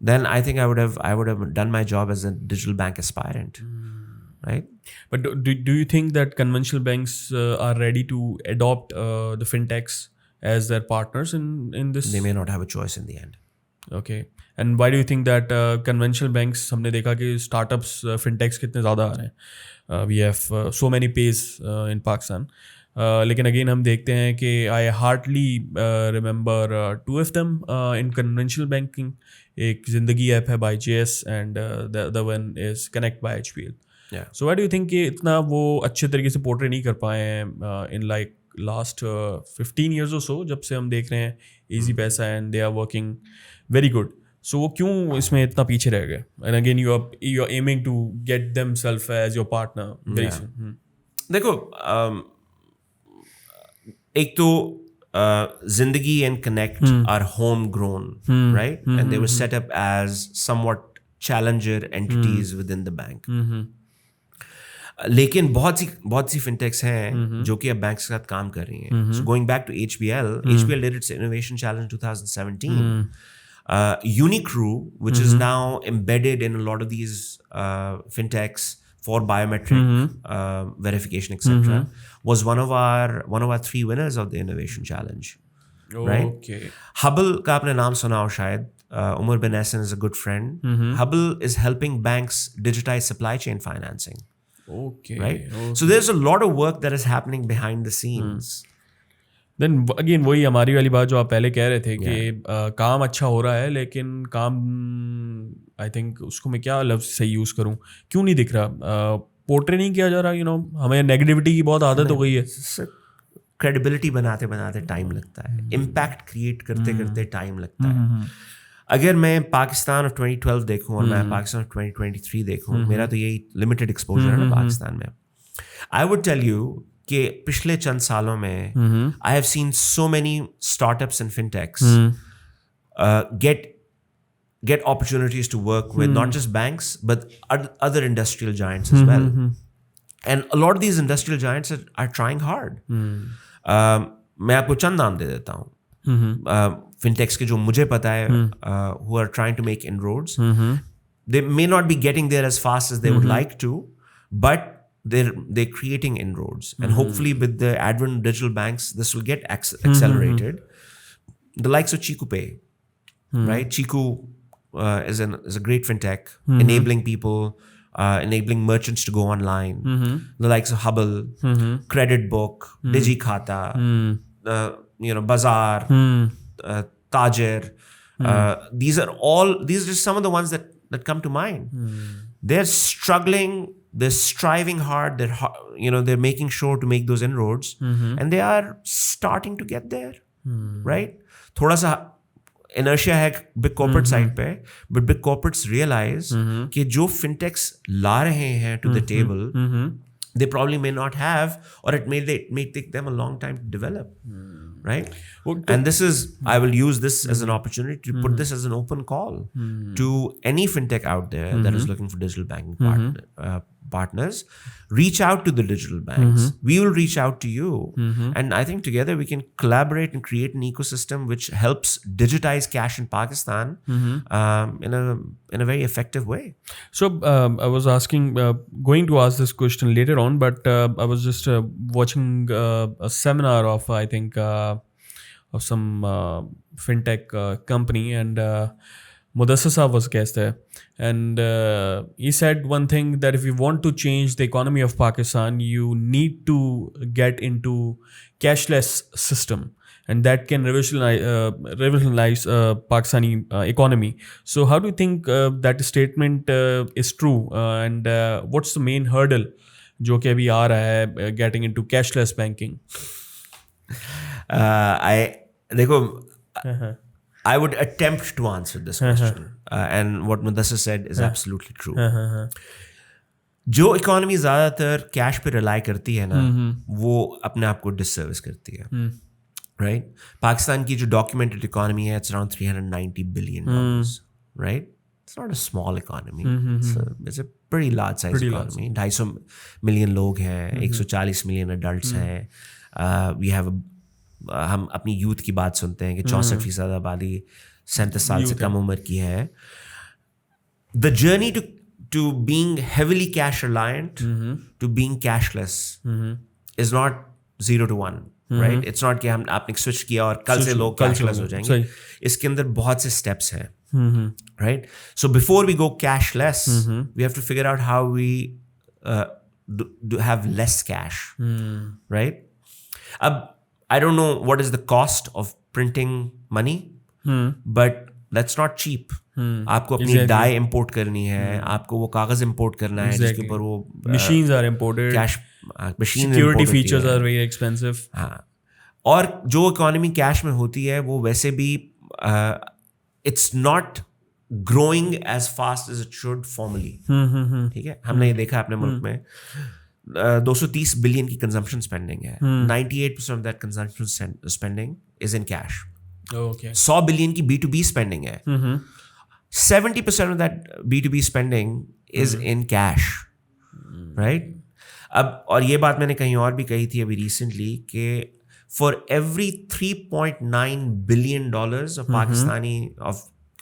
then I think I would have done my job as a digital bank aspirant, right? But do you think that conventional banks are ready to adopt the fintechs as their partners in this? They may not have a choice in the end. Okay. And why do you think that conventional banks, हमने देखा कि startups fintechs कितने ज़्यादा आ रहे हैं. We have so many pays in Pakistan. लेकिन again हम देखते हैं कि I hardly remember two of them in conventional banking. एक जिंदगी ऐप है by JS and the other one is Connect by HPL. Yeah. So why do you think कि इतना वो अच्छे तरीके से पोर्ट्रे नहीं कर पाए हैं in like last 15 years or so, जब से हम देख रहे हैं EasyPaisa and they are working very good. So वो क्यों इसमें इतना पीछे रह गए? And again you are aiming to get themselves as your partner very soon. देखो एक तो Zindagi and Connect are homegrown, right? And they were set up as somewhat challenger entities within the bank. लेकिन बहुत सी fintechs हैं जो कि अब banks के साथ काम कर रही हैं. So going back to HBL did its innovation challenge in 2017. Unicrew, which is now embedded in a lot of these fintechs for biometric verification, etc., was one of our 3 winners of the innovation challenge. Right? Okay. Hubble का आपने नाम सुना हो शायद. Umar bin Hassan is a good friend. Hubble is helping banks digitize supply chain financing. Okay. Right? So there's a lot of work that is happening behind the scenes. Then again वही हमारी वाली बात जो आप पहले कह रहे थे कि काम अच्छा हो रहा है लेकिन काम आई थिंक उसको मैं क्या लफ्ज़ सही यूज़ करूँ क्यों नहीं दिख रहा पोर्ट्रे नहीं किया जा रहा हमें नेगेटिविटी की बहुत आदत हो गई है क्रेडिबिलिटी बनाते बनाते टाइम लगता है इम्पैक्ट क्रिएट करते करते टाइम लगता है अगर मैं पाकिस्तान ऑफ 2012 देखूँ और मैं पाकिस्तान ऑफ 2023 देखूँ मेरा तो यही लिमिटेड एक्सपोजर है ना पाकिस्तान में आई वुड टेल यू कि पिछले चंद सालों में I have seen so many startups and फिनटेक्स get opportunities to work with not just banks but other industrial giants as well. And a lot of these industrial giants are trying hard. मैं आपको चंद नाम दे देता हूँ फिनटेक्स के जो मुझे पता है who are trying to make inroads. They may not be getting there as fast as they would like to, but they're creating inroads, and hopefully with the advent of digital banks this will get accelerated. The likes of Chiku Pay, right? Chiku is a great fintech enabling people, enabling merchants to go online. The likes of Hubble, Credit Book, DigiKhata, Bazaar, Tajir. These are just some of the ones that come to mind. They're struggling. They're striving hard. They're making sure to make those inroads, and they are starting to get there, right? थोड़ा सा inertia है big corporate side पे, but big corporates realize कि जो fintechs ला रहे हैं to the table, they probably may not have, or it may take them a long time to develop, right? And I will use this as an opportunity to put this as an open call to any fintech out there that is looking for digital banking partners. Reach out to the digital banks. We will reach out to you, and I think together we can collaborate and create an ecosystem which helps digitize cash in Pakistan in a very effective way. So I was going to ask this question later on, but I was just watching a seminar of I think of some fintech company, and Mudassir Saab was guest there, and he said one thing, that if you want to change the economy of Pakistan, you need to get into cashless system, and that can revolutionize Pakistani economy. So how do you think that statement is true, and what's the main hurdle जो कि अभी आ रहा है getting into cashless banking? I would attempt to answer this question, and what Mudassir said is absolutely true. जो economy ज़्यादातर cash पे rely करती है ना, वो अपने आप को डिसर्विस करती है, राइट? पाकिस्तान की जो डॉक्यूमेंटेड इकोनॉमी है, it's around $390 billion, right? It's not a small economy. It's a pretty large size economy. 250 million लोग हैं, 140 million adults हैं. We have हम अपनी यूथ की बात सुनते हैं कि 64% आबादी 37 साल से कम उम्र की है. The journey to being heavily cash reliant to being cashless is not 0 to 1, right? It's not कि आपने switch किया और कल से लोग cashless हो जाएंगे. इसके अंदर बहुत से steps हैं, right? So before we go cashless, we have to figure out how we do have less cash, right? I don't know what is the cost of printing money, but that's not cheap. आपको अपनी die import करनी है, आपको वो कागज import करना है जिसके ऊपर वो machines are imported, cash machine security features are very expensive. हाँ, और जो इकोनॉमी कैश में होती है वो वैसे भी it's not growing as fast as it should formally. ठीक है, हमने ये देखा अपने मुल्क में 230 बिलियन की कंजम्पशन स्पेंडिंग है. 98% of that consumption spending is in cash. 100 billion की B2B स्पेंडिंग है. 70% of that B2B spending is in cash, right? अब और ये बात मैंने कहीं और भी कही थी अभी recently कि for every $3.9 billion of Pakistani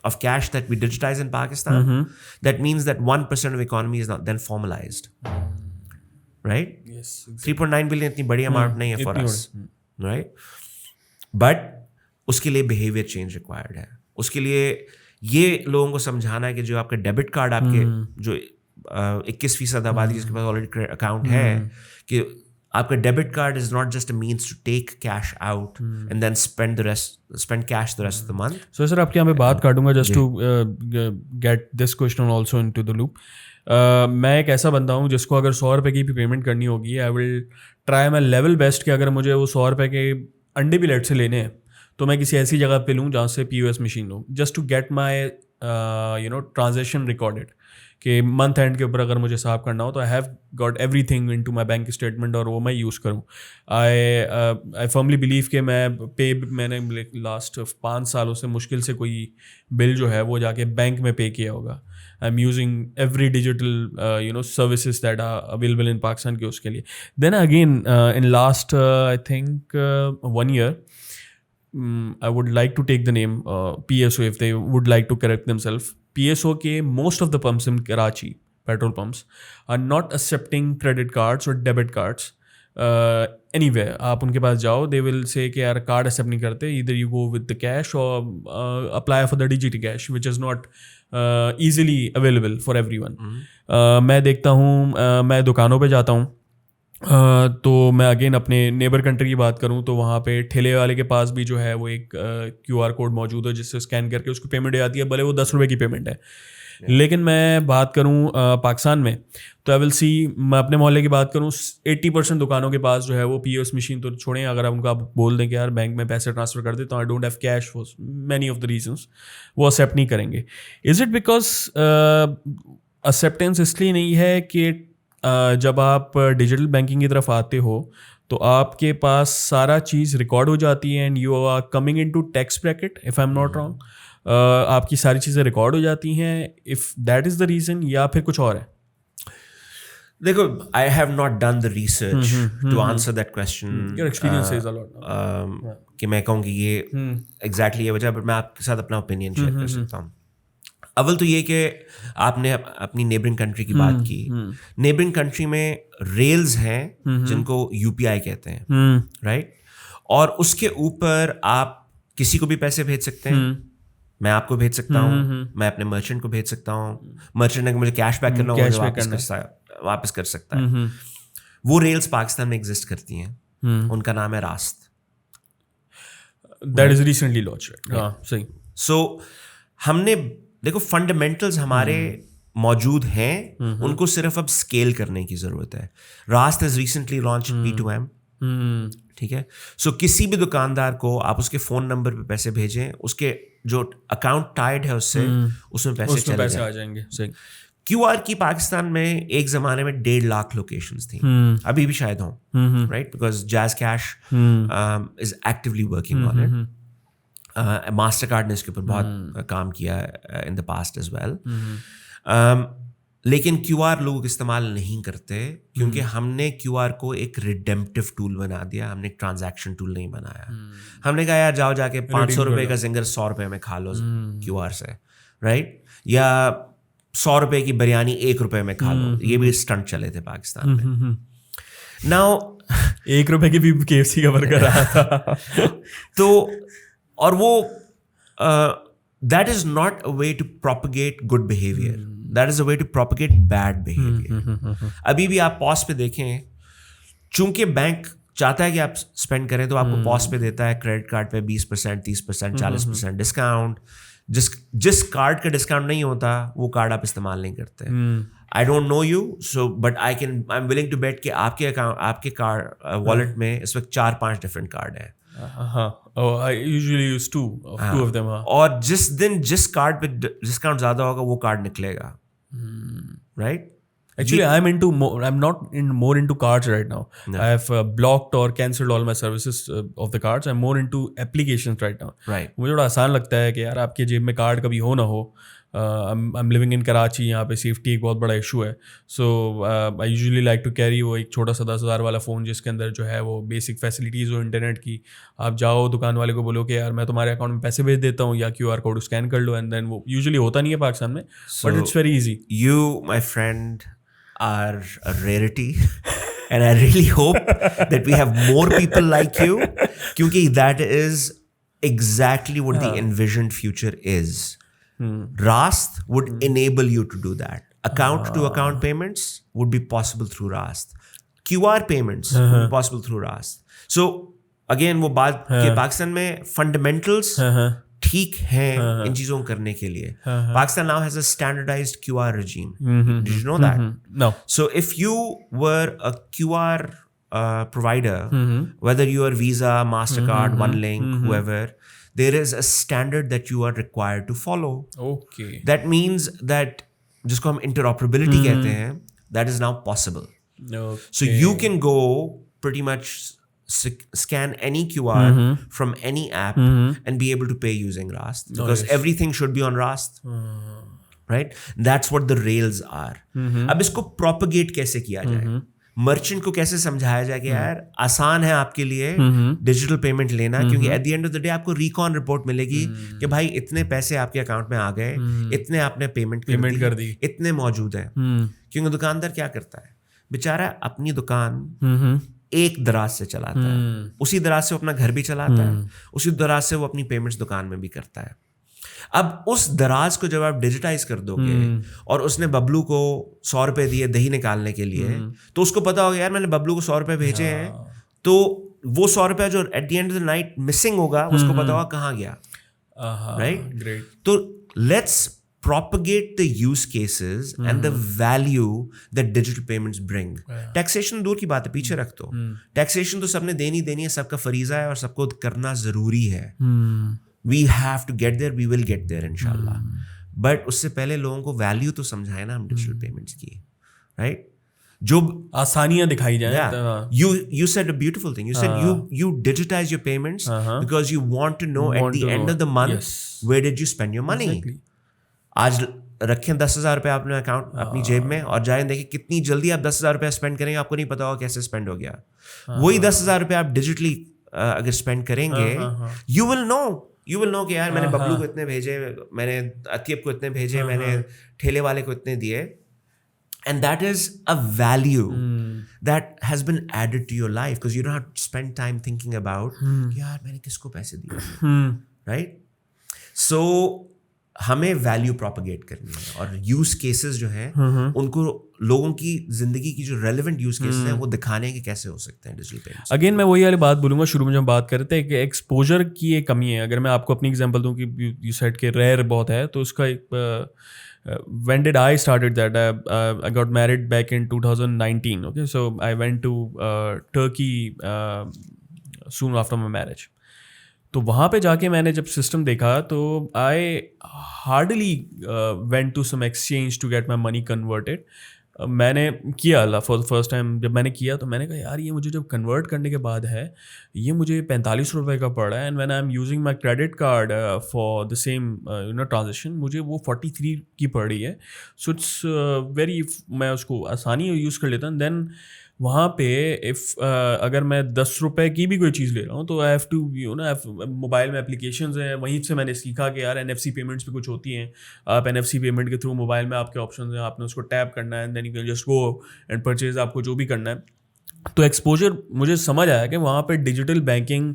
of cash that we digitize in Pakistan, that means that 1% of economy is not then formalized, right? Yes, exactly. 3.9 billion इतनी बड़ी amount नहीं है for us, right? But उसके लिए behavior change required है. उसके लिए ये लोगों को समझाना है कि जो आपका डेबिट कार्ड आपके जो 21% आबादी जिसके पास ऑलरेडी अकाउंट है कि आपका debit card is not just a means to take cash out and then spend cash the rest of the month. So sir आपके यहाँ पे बात काटूंगा just to get this question also into the loop. मैं एक ऐसा बंदा हूँ जिसको अगर 100 रुपये की भी पेमेंट करनी होगी, I will try my level best कि अगर मुझे वो 100 रुपये के अंडे भी लेट से लेने हैं तो मैं किसी ऐसी जगह पे लूँ जहाँ से POS मशीन हो, just to get my transaction recorded कि मंथ एंड के ऊपर अगर मुझे साफ करना हो तो I have got everything into my bank statement और वो मैं यूज़ करूँ. आई फर्मली बिलीव कि मैंने लास्ट 5 सालों से मुश्किल से कोई बिल जो है वो जाके बैंक में पे किया होगा. I am using every digital services that are available in Pakistan के उसके लिए. Then again in last I think 1 year I would like to take the name PSO if they would like to correct themselves. PSO के most of the pumps in Karachi, petrol pumps, are not accepting credit cards or debit cards anywhere. आप उनके पास जाओ, they will say कि यार card accept नहीं करते, either you go with the cash or apply for the digitizing which is not easily available for everyone. मैं देखता हूँ, मैं दुकानों पे जाता हूँ तो मैं अगेन अपने नेबर कंट्री की बात करूं तो वहाँ पे ठेले वाले के पास भी जो है वो एक QR कोड मौजूद है जिससे स्कैन करके उसको पेमेंट हो जाती है, भले वो 10 रुपये की पेमेंट है. लेकिन मैं बात करूं पाकिस्तान में तो आई विल सी, मैं अपने मोहल्ले की बात करूं 80% दुकानों के पास जो है वो POS मशीन तो छोड़ें, अगर आप उनको आप बोल दें कि यार बैंक में पैसे ट्रांसफ़र कर दे तो आई don't have cash for many of the reasons, वो एक्सेप्ट नहीं करेंगे. इज़ इट बिकॉज एक्सेप्टेंस इसलिए नहीं है कि जब आप डिजिटल बैंकिंग की तरफ आते हो तो आपके पास सारा चीज़ रिकॉर्ड हो जाती है and you are coming into tax bracket if I am not wrong, आपकी सारी चीज़ें रिकॉर्ड हो जाती हैं, if that is the reason या फिर कुछ और है? देखो, I have not done the research to answer that question. Your experience is a lot कि मैं कहूँ कि ये एग्जैक्टली ये वजह, बट मैं आपके साथ अपना ओपिनियन शेयर कर सकता हूँ. अव्वल तो ये कि आपने अपनी नेबरिंग कंट्री की बात की. नेबरिंग कंट्री में रेल्स हैं जिनको UPI कहते हैं, राइट? और उसके ऊपर आप किसी को भी पैसे भेज सकते हैं. मैं आपको भेज सकता हूँ, मैं अपने मर्चेंट को भेज सकता हूँ, मर्चेंट अगर मुझे कैश बैक करना हो वापस कर सकता है. वो रेल्स पाकिस्तान में एग्जिस्ट करती हैं, उनका नाम है RAAST. That is recently launched. सही. सो हमने देखो फंडामेंटल्स हमारे मौजूद हैं, उनको सिर्फ अब स्केल करने की ज़रूरत है. RAAST has recently launch P2M. ठीक है. सो किसी भी दुकानदार को आप उसके फ़ोन नंबर पे पैसे भेजें, उसके जो अकाउंट टाइड है उससे उसमें पैसे आ जाएंगे. सही. QR की पाकिस्तान में एक ज़माने में 1.5 लाख लोकेशंस थी, अभी भी शायद हों, right? Because JazzCash is actively working on it. Mastercard ने इसके ऊपर बहुत काम किया in the past as well. लेकिन QR लोग इस्तेमाल नहीं करते क्योंकि हमने QR को एक रिडेम्पटिव टूल बना दिया, हमने एक ट्रांजैक्शन टूल नहीं बनाया। हमने कहा यार जाओ जाके 500 रुपये का जिंगर 100 रुपये में खा लो QR से, राइट? या 100 रुपये की बिरयानी 1 रुपये में खा लो। ये भी स्टंट चले थे पाकिस्तान में। नाउ 1 रुपये की भी KFC का बर्गर रहा था। तो और वो that is not a way to propagate good behavior. That is a way to propagate bad behavior. अभी भी आप पॉज पे देखें, चूंकि बैंक चाहता है कि आप स्पेंड करें तो आपको पॉज पे देता है क्रेडिट कार्ड पे 20%, 30%, 40% डिस्काउंट। जिस कार्ड का डिस्काउंट नहीं होता वो कार्ड आप इस्तेमाल नहीं करते। I don't know you, so but I am willing to bet कि आपके कार्ड वॉलेट में इस वक्त 4-5 डिफरेंट कार्ड हैं। I usually use two of them. और जिस दिन जिस कार्ड पे डिस्काउंट ज्यादा होगा वो कार्ड निकलेगा, right? Actually, I'm not more into cards right now. No. I have blocked or cancelled all my services of the cards. I'm more into applications right now. Right. मुझे थोड़ा आसान लगता है कि यार आपके जेब में कार्ड कभी हो ना हो। I'm living in कराची, यहाँ पे सेफ्टी एक बहुत बड़ा इशू है। So I usually like to carry वो एक छोटा सा 10,000 वाला फ़ोन जिसके अंदर जो है वो बेसिक फैसिलिटीज़ हो इंटरनेट की। आप जाओ दुकान वाले को बोलो कि यार मैं तुम्हारे अकाउंट में पैसे भेज देता हूँ या QR कोड स्कैन कर लो, एंड देन वो यूजुअली होता नहीं है पाकिस्तान में, but it's very easy. You, my friend, are a rarity and I really hope that we have more people like you, क्योंकि that is exactly what the envisioned future is. RAAST would enable you to do that. Account to account payments would be possible through RAAST. QR payments would be possible through RAAST. So again वो बात कि पाकिस्तान में fundamentals ठीक हैं इन चीजों करने के लिए। Pakistan now has a standardized QR regime. Did you know that? No. So if you were a QR provider, whether you are Visa, Mastercard, OneLink, whoever, there is a standard that you are required to follow. Okay. That means that जिसको हम interoperability कहते हैं, that is now possible. Okay. So you can go pretty much scan any QR from any app and be able to pay using RAAST, because everything should be on RAAST. Right? That's what the rails are. अब इसको propagate कैसे किया जाए? Merchant को कैसे समझाया जाए कि यार आसान है आपके लिए डिजिटल पेमेंट लेना, क्योंकि at the end of the day आपको रिकॉन रिपोर्ट मिलेगी कि भाई इतने पैसे आपके अकाउंट में आ गए, इतने आपने पेमेंट कर दी, इतने मौजूद हैं। क्योंकि दुकानदार क्या करता है बेचारा, अपनी दुकान एक दराज से चलाता है, उसी दराज से वो अपना घर भी चलाता है, उसी दराज से वो अपनी पेमेंट्स दुकान में भी करता है। अब उस दराज को जब आप डिजिटाइज कर दोगे और उसने बबलू को 100 रुपए दिए दही निकालने के लिए, तो उसको पता होगा यार मैंने बबलू को 100 रुपए भेजे हैं, तो वो 100 रुपए जो at the end of the night missing होगा उसको पता होगा कहाँ गया, राइट? Great. तो let's propagate the use cases and the value that digital payments bring. Taxation दूर की बात है, पीछे रख दो। Taxation तो सबने देनी है, सबका फरीजा है और सबको करना जरूरी है। We have to get there, we will get there inshallah. But उससे पहले लोगों को वैल्यू तो समझाए ना हम डिजिटल पेमेंट्स की, राइट? जो आसानियां दिखाई जाए। You said a beautiful thing. You said you digitize your payments because you want to know at the end of the month where did you spend your money. Exactly. आज रखें 10,000 रुपये आपने account अपनी जेब में और जाएं देखें कितनी जल्दी आप 10,000 रुपये स्पेंड करेंगे, आपको नहीं पता होगा कैसे स्पेंड हो गया। वही 10,000 रुपये आप डिजिटली अगर स्पेंड करेंगे, यू विल नो कि यार मैंने बबलू को इतने भेजे, मैंने अतियब को इतने भेजे, मैंने ठेले वाले को इतने दिए, and that is a value that has been added to your life because you don't have to spend time thinking about कि यार मैंने किसको पैसे दिए, right? So हमें वैल्यू प्रोपगेट करनी है और यूज केसेस जो हैं उनको लोगों की जिंदगी की जो रेलेवेंट यूज केसेस हैं वो दिखाने के कैसे हो सकते हैं डिजिटल पेमेंट्स। अगेन मैं वही वाली बात बोलूँगा, शुरू में जब हम बात कर रहे थे कि एक्सपोजर की एक कमी है। अगर मैं आपको अपनी एग्जांपल दूं कि यू सेड के रेयर बहुत है, तो उसका एक when did I started that? I got married back in 2019. Okay, so I went to Turkey soon after my marriage. तो वहाँ पे जाके मैंने जब सिस्टम देखा तो I hardly went to some exchange to get my money converted, मैंने किया फॉर द फर्स्ट टाइम, जब मैंने किया तो मैंने कहा यार ये मुझे जब कन्वर्ट करने के बाद है ये मुझे 45 रुपये का पड़ रहा है, and when I am using my credit card for the same transaction मुझे वो 43 की पड़ रही है. सो इट्स वेरी, मैं उसको आसानी यूज़ कर लेता हूँ. देन वहाँ पे अगर मैं 10 रुपये की भी कोई चीज़ ले रहा हूँ तो आई हैव टू मोबाइल में एप्लीकेशंस हैं, वहीं से मैंने सीखा कि यार NFC पेमेंट्स भी कुछ होती हैं. आप NFC पेमेंट के थ्रू मोबाइल में आपके ऑप्शन हैं, आपने उसको टैप करना है, then you can just go and purchase आपको जो भी करना है. तो एक्सपोजर मुझे समझ आया कि वहाँ पे डिजिटल बैंकिंग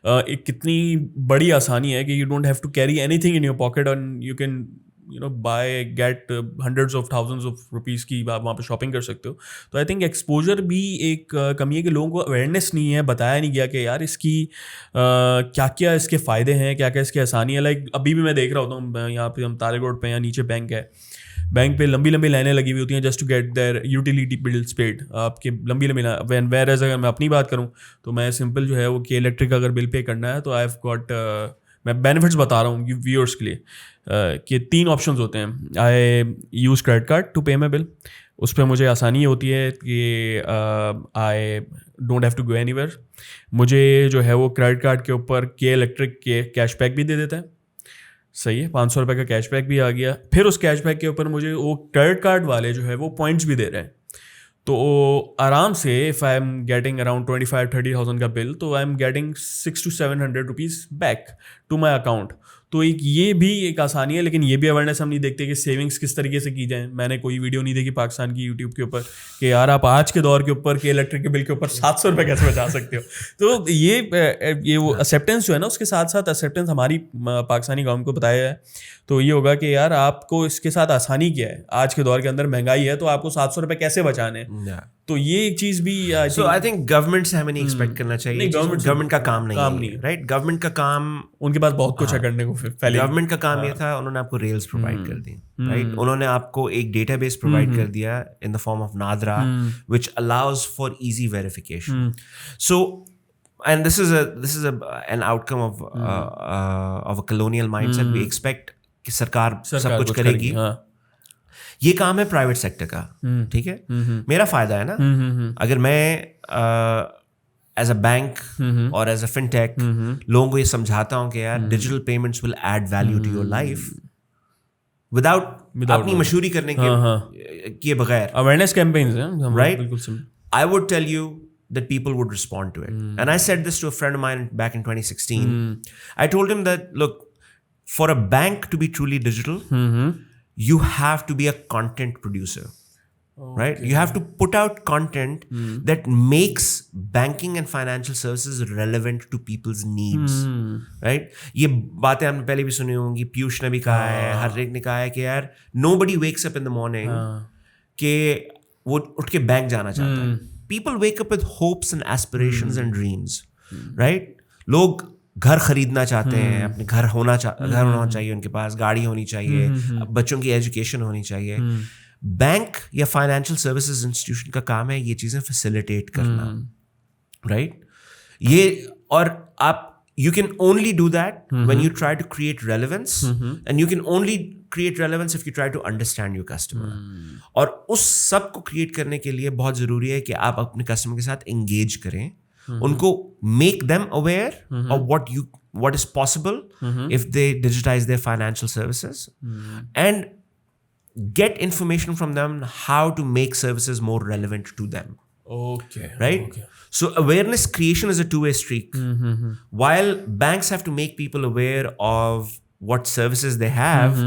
एक कितनी बड़ी आसानी है कि you don't have to carry anything in your pocket and you can buy get hundreds of thousands of rupees की आप वहाँ पे शॉपिंग कर सकते हो. तो आई थिंक एक्सपोजर भी एक कमी है कि लोगों को अवेयरनेस नहीं है, बताया नहीं गया कि यार इसकी क्या क्या इसके फ़ायदे हैं, क्या क्या इसकी आसानी है. लाइक अभी भी मैं देख रहा होता हूँ यहाँ पे, हम ताले रोड पे, यहाँ नीचे बैंक है, बैंक पे लंबी लंबी लाइनें लगी हुई होती हैं just to get their utility bills paid. आपके लंबी लंबी वेर एज अगर मैं अपनी बात करूँ तो मैं सिंपल जो है वो कि इलेक्ट्रिक अगर बिल पे करना है तो आई हैव गॉट, मैं बेनिफिट्स बता रहा हूँ व्यूअर्स के लिए कि 3 ऑप्शंस होते हैं. आई यूज़ क्रेडिट कार्ड टू पे माई बिल. उस पर मुझे आसानी होती है कि I don't have to go anywhere. मुझे जो है वो क्रेडिट कार्ड के ऊपर के इलेक्ट्रिक के कैशबैक भी दे देता है. सही है, 500 रुपये का कैशबैक भी आ गया. फिर उस कैशबैक के ऊपर मुझे वो क्रेडिट कार्ड वाले जो है वो पॉइंट्स भी दे रहे हैं. तो आराम से if I am getting around 25-30,000 का बिल तो I am getting 600 to 700 rupees back to my account. तो एक ये भी एक आसानी है, लेकिन ये भी अवेयरनेस हम नहीं देखते कि सेविंग्स किस तरीके से की जाए. मैंने कोई वीडियो नहीं देखी पाकिस्तान की यूट्यूब के ऊपर कि यार आप आज के दौर के ऊपर के इलेक्ट्रिक के बिल के ऊपर 700 रुपये कैसे बचा सकते हो. तो ये वो एक्सेप्टेंस जो है ना, उसके साथ साथ एक्सेप्टेंस हमारी पाकिस्तानी गवर्नमेंट को बताया है. तो ये होगा कि यार आपको इसके साथ आसानी क्या है, आज के दौर के अंदर महंगाई है तो आपको 700 रुपये कैसे बचाने हैं. तो ये एक चीज़ भी सो आई थिंक गवर्नमेंट से हमें नहीं एक्सपेक्ट करना चाहिए. गवर्नमेंट का काम नहीं है, राइट. गवर्नमेंट का काम, उनके पास बहुत कुछ है करने को. गवर्नमेंट का काम ये था, उन्होंने आपको रेल्स प्रोवाइड कर दी, राइट. उन्होंने आपको एक डेटाबेस प्रोवाइड कर दिया in the form of NADRA which allows for easy verification. So and this is an outcome of a colonial mindset. We expect कि सरकार सब कुछ करेगी. ये काम है प्राइवेट सेक्टर का, ठीक है. मेरा फायदा है ना, अगर मैं एज अ बैंक और एज अ फिनटेक लोगों को ये समझाता हूँ कि यार digital payments will add value to your life without अपनी मशहूरी करने के बगैर. अवेयरनेस कैंपेन्स हैं, right. I would tell you that people would respond to it. And I said this to a friend of mine back in 2016. I told him that, look, for a bank to be truly digital, you have to be a content producer. Right? You have to put out content that makes banking and financial services relevant to people's needs. Right? ये बातें हमने पहले भी सुनी होंगी, पीयूष ने भी कहा है, हर एक ने कहा है कि यार nobody wakes up in the morning कि वो उठ के बैंक जाना चाहता है. People wake up with hopes and aspirations and dreams, right? लोग घर खरीदना चाहते हैं, अपने घर होना चाहिए उनके पास, गाड़ी होनी चाहिए, बच्चों की एजुकेशन होनी चाहिए. बैंक या फाइनेंशियल सर्विसेज इंस्टीट्यूशन का काम है ये चीज़ें फैसिलिटेट करना, राइट. ये और आप you can only do that when you try to create relevance, and you can only create relevance if you try to understand your customer. और उस सब को create करने के लिए बहुत ज़रूरी है कि आप अपने customer के साथ engage करें, उनको make them aware of what is possible if they digitize their financial services, and get information from them how to make services more relevant to them. Okay. Right? Okay. So awareness creation is a two-way streak. While banks have to make people aware of what services they have,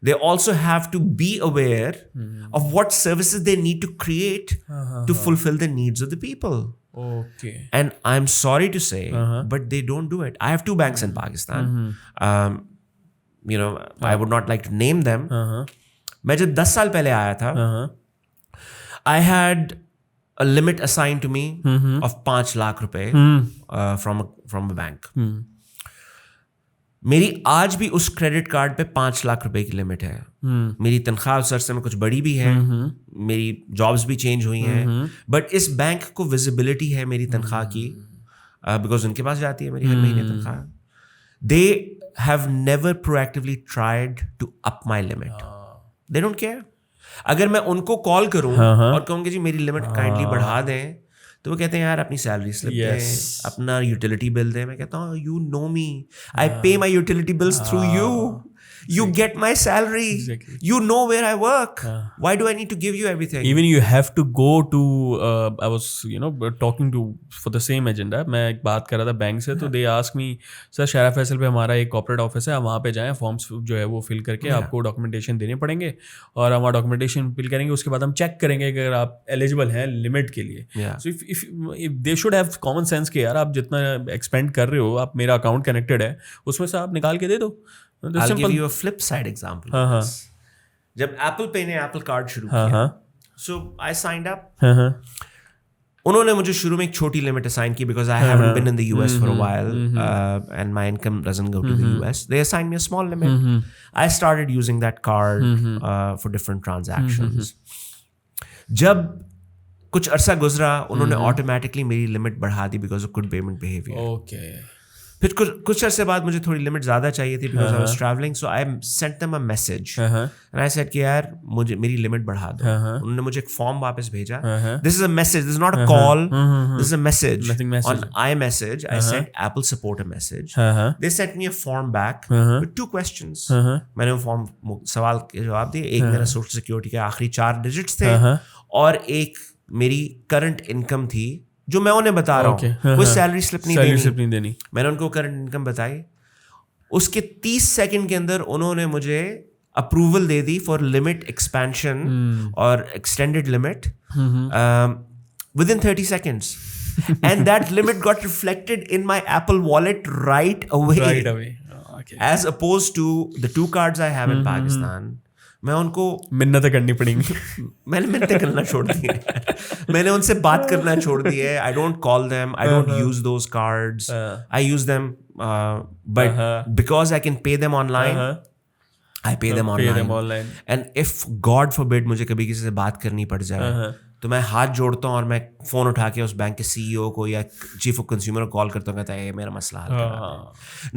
they also have to be aware of what services they need to create to fulfill the needs of the people. Okay. And I'm sorry to say, but they don't do it. I have 2 banks in Pakistan. I would not like to name them. मैं जब 10 साल पहले आया था, I had a limit assigned to me of 5 lakh रुपए from a bank. मेरी आज भी उस क्रेडिट कार्ड पे 5 लाख रुपए की लिमिट है. मेरी तनख्वाह उस अरसे में कुछ बड़ी भी है, मेरी जॉब्स भी चेंज हुई हैं, बट इस बैंक को विजिबिलिटी है मेरी तनख्वाह की, बिकॉज उनके पास जाती है मेरी हर महीने तनख्वाह. They have never proactively tried to up my limit. They don't care. अगर मैं उनको कॉल करूं और कहूँगी जी मेरी लिमिट काइंडली बढ़ा दें, तो वो कहते हैं यार अपनी सैलरी स्लिप दें, अपना यूटिलिटी बिल दें. मैं कहता हूँ you know me, I pay my utility bills through you. You get my salary. Exactly. You know where I work. Why do I need to give you everything? Even you have to go to. I was talking to for the same agenda. मैं एक बात कर रहा था bank से, तो they asked me, sir शारा फैसल पे हमारा एक कॉर्पोरेट ऑफिस है, आप वहाँ पे जाएं, फॉर्म्स जो है वो फिल करके आपको डॉक्यूमेंटेशन देने पड़ेंगे, और हम डॉक्यूमेंटेशन फिल करेंगे, उसके बाद हम चेक करेंगे कि अगर आप एलिजिबल हैं लिमिट के लिए. So if they should have common sense कि यार आप जितना एक्सपेंड कर रहे हो, आप मेरा अकाउंट कनेक्टेड है, उसमें से आप निकाल के दे दो. I'll give you a flip side example. जब Apple Pay ने Apple Card शुरू किया, so I signed up. उन्होंने मुझे शुरू में एक छोटी लिमिट असाइन की because I haven't been in the US for a while and my income doesn't go to the US. They assigned me a small limit. I started using that card for different transactions. जब कुछ अरसा गुजरा, उन्होंने automatically मेरी limit बढ़ा दी because of good payment behavior. Okay. फिर कुछ अरसे बाद मुझे थोड़ी लिमिट ज़्यादा चाहिए थी because I was traveling, so I sent them a message and I said कि यार मुझे मेरी लिमिट बढ़ा दो. उन्होंने मुझे एक फॉर्म वापस भेजा. This is a message, this is not a call, this is a message. On iMessage I sent Apple support a message. They sent me a form back with 2 questions. मैंने वो form सवाल के जवाब दिए. एक मेरा सोशल सिक्योरिटी के आखिरी 4 डिजिट्स थे और एक मेरी करंट इनकम थी जो मैं उन्हें बता रहा हूँ. कोई सैलरी स्लिप नहीं देनी. मैंने उनको करंट इनकम बताई. उसके 30 सेकंड के अंदर उन्होंने मुझे approval they the for limit expansion और extended limit within 30 seconds. And that limit got reflected in my Apple wallet right away. Okay. As opposed to the 2 cards I have in Pakistan. मैं उनको मिन्नतें करनी पड़ेंगी. मैंने मिन्नतें करना छोड़ दी है. मैंने उनसे बात करना छोड़ दी है. I don't call them. I don't use those cards. I use them, but because I can pay them online, I pay them online. And if God forbid मुझे कभी किसी से बात करनी पड़ जाए, तो मैं हाथ जोड़ता हूँ और मैं फ़ोन उठा के उस बैंक के CEO को या चीफ ऑफ कंज्यूमर को कॉल करता हूँ, कहता है ये मेरा मसला हल करा.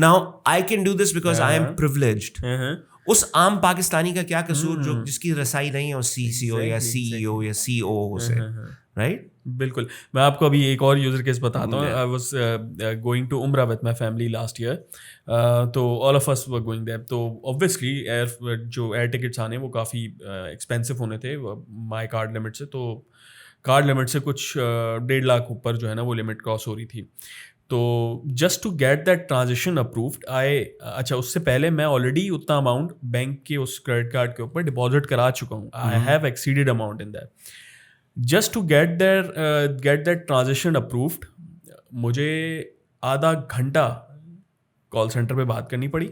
Now I can do this because I am privileged. उस आम पाकिस्तानी का क्या कसूर जो जिसकी रसाई नहीं है उस CCO या CEO या COO से, राइट? बिल्कुल. मैं आपको अभी एक और यूज़र केस बताता हूँ. I was going to Umrah with my family last year. तो all of us were going there. तो ऑब्वियसली एयर टिकट्स आने वो काफ़ी एक्सपेंसिव होने थे माई कार्ड लिमिट से. तो कार्ड लिमिट से कुछ 1.5 लाख ऊपर जो है ना वो लिमिट क्रॉस हो रही थी. तो just to get that transaction approved अच्छा उससे पहले मैं ऑलरेडी उतना अमाउंट बैंक के उस क्रेडिट कार्ड के ऊपर डिपॉजिट करा चुका हूँ. I have exceeded amount in that. Just to get that transaction approved मुझे आधा घंटा कॉल सेंटर पे बात करनी पड़ी.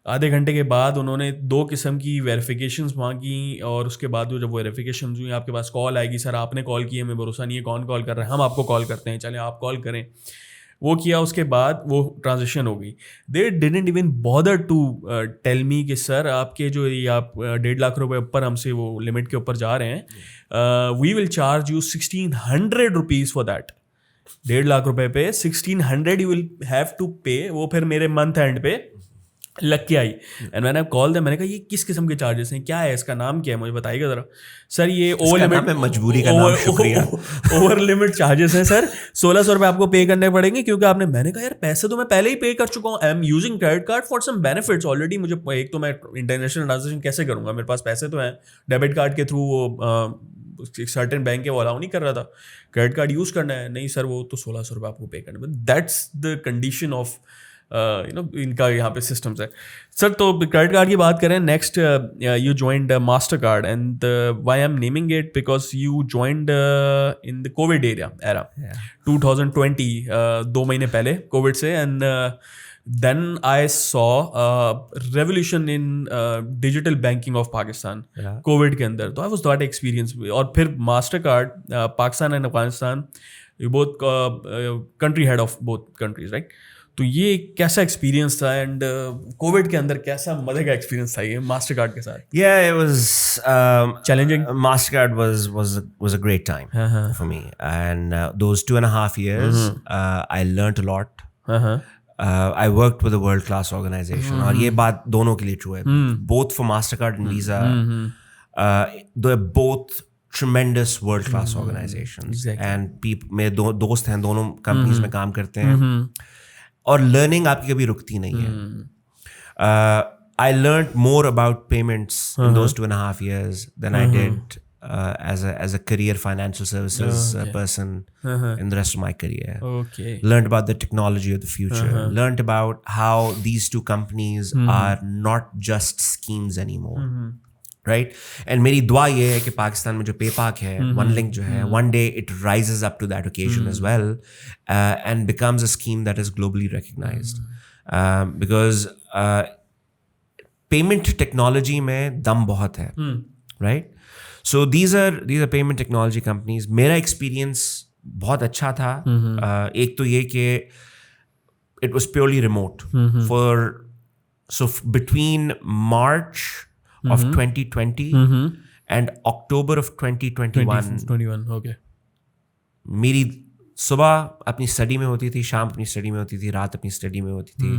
आधे घंटे के बाद उन्होंने 2 किस्म की वेरिफिकेशंस मांगी और उसके बाद वो जब वेरिफिकेशन हुई आपके पास कॉल आएगी, सर आपने कॉल किया, हमें भरोसा नहीं है कौन कॉल कर रहा है, हम आपको कॉल करते हैं, चले आप कॉल करें. वो किया, उसके बाद वो ट्रांजेक्शन हो गई. They didn't even bother to tell me कि सर आपके जो ये आप 1.5 लाख रुपए ऊपर हमसे वो लिमिट के ऊपर जा रहे हैं, we will charge you 1600 rupees for that. 1.5 lakh रुपए पे 1600 यू विल हैव टू पे. वो फिर मेरे मंथ एंड पे लग के आई. एंड मैंने कॉल दिया, मैंने कहा ये किस किस्म के चार्जेस हैं, क्या है इसका नाम क्या है, मुझे बताइएगा ज़रा. सर ये ओवर लिमिट मजबूरी का नाम, शुक्रिया. ओवर लिमिट चार्जेस हैं सर, 1600 रुपये आपको पे करने पड़ेंगे क्योंकि आपने. मैंने कहा यार पैसे तो मैं पहले ही पे कर चुका हूँ. I am using credit card for some benefits already. मुझे एक तो मैं इंटरनेशनल ट्रांजेक्शन कैसे करूँगा, मेरे पास पैसे तो हैं. डेबिट कार्ड के थ्रू वो सर्टेन बैंक के वो अलाउ नहीं कर रहा था. क्रेडिट कार्ड यूज़ करना है, नहीं सर वो तो 1600 रुपये आपको पे करना है. दैट्स द कंडीशन ऑफ इनका यहाँ पे सिस्टम्स है सर. तो क्रेडिट कार्ड की बात करें, next you joined Mastercard and why I am naming it because you joined in the Covid era 2020, 2 महीने पहले कोविड से. And then I saw revolution in digital banking of Pakistan Covid के अंदर. तो I was that experience. और फिर Mastercard, Pakistan and Afghanistan you both country head of both countries, right? तो ये कैसा एक्सपीरियंस था एंड कोविड के अंदर कैसा मजे का एक्सपीरियंस था ये मास्टर कार्ड के साथ? Yeah, it was challenging. Mastercard was a great time for me, and those 2.5 years I learned a lot. I worked with a world class organization, और ये बात दोनों के लिए true है, both for Mastercard and Visa. they're both tremendous world class organizations. And मेरे दोस्त हैं, दोनों companies में काम करते हैं, और learning आपकी कभी रुकती नहीं है. I learned more about payments in those 2.5 years than I did as a career financial services person in the rest of my career. Learned about the technology of the future. Learned about how these two companies are not just schemes anymore. Right? And मेरी दुआ ये है कि पाकिस्तान में जो PayPal है, OneLink जो है, one day it rises up to that occasion as well, and becomes a scheme that is globally recognized. Because payment technology में दम बहुत है, right? So these are payment technology companies. मेरा experience बहुत अच्छा था. एक तो ये कि it was purely remote between March of 2020 and October of 2021. Okay. मेरी सुबह अपनी स्टडी में होती थी, शाम अपनी स्टडी में होती थी, रात अपनी स्टडी में होती थी,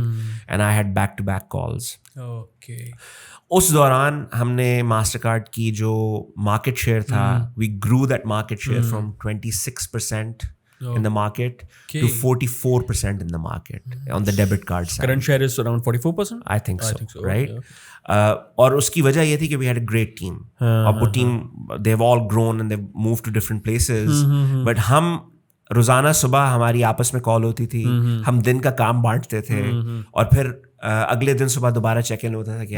and I had back-to-back calls. Okay. उस दौरान हमने मास्टरकार्ड की जो मार्केट शेयर था, we grew that market share from 26% in the market to 44% in the market on the debit card side. Current share is around 44%? I think so, right? Okay. और उसकी वजह ये थी कि we had a great team. और वो team, they've all grown and they've moved to different places. But हम रोजाना सुबह हमारी आपस में कॉल होती थी, हम दिन का काम बांटते थे, और फिर अगले दिन सुबह दोबारा चेक इन होता था कि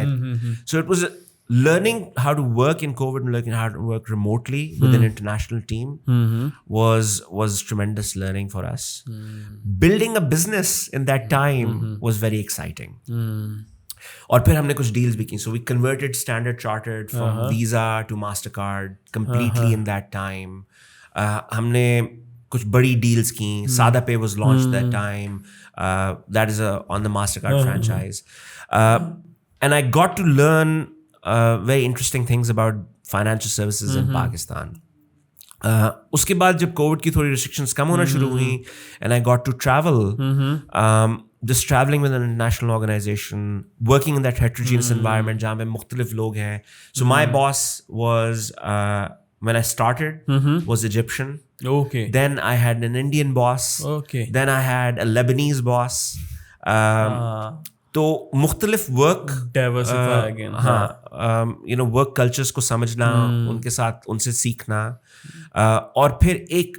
so it was learning how to work in COVID and learning how to work remotely with an international team was tremendous learning for us. Building a business in that time was very exciting. और फिर हमने कुछ deals भी की. So we converted Standard Chartered from Visa to Mastercard completely in that time. हमने कुछ बड़ी deals की. Sada Pay was launched that time. That is on the Mastercard franchise. And I got to learn very interesting things about financial services in Pakistan. उसके बाद जब Covid की थोड़ी restrictions कम होना शुरू हुई, and I got to travel, just traveling with an international organization, working in that heterogeneous environment जहाँ पे मुख्तलिफ लोग हैं. So my boss was, when I started, was Egyptian. Okay. Then I had an Indian boss. Okay. Then I had a Lebanese boss. तो मुख्तलिफ work diversify again, work cultures को समझना, उनके साथ उनसे सीखना, और फिर एक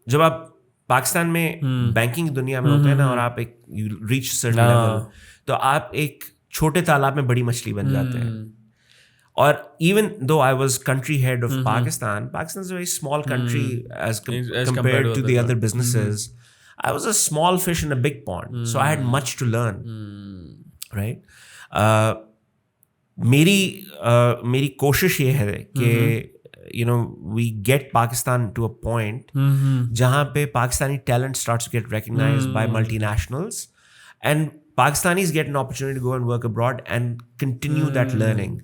जब आप पाकिस्तान में बैंकिंग दुनिया में होते हैं ना, और आप एक यू रीच सर्टेन लेवल, तो आप एक छोटे तालाब में बड़ी मछली बन जाते हैं. और even though I was country head of Pakistan is a very small country as compared to the other businesses. I was a small fish in a big pond, so I had much to learn, right? मेरी कोशिश ये है कि we get Pakistan to a point जहाँ पे Pakistani talent starts to get recognized by multinationals, and Pakistanis get an opportunity to go and work abroad and continue that learning.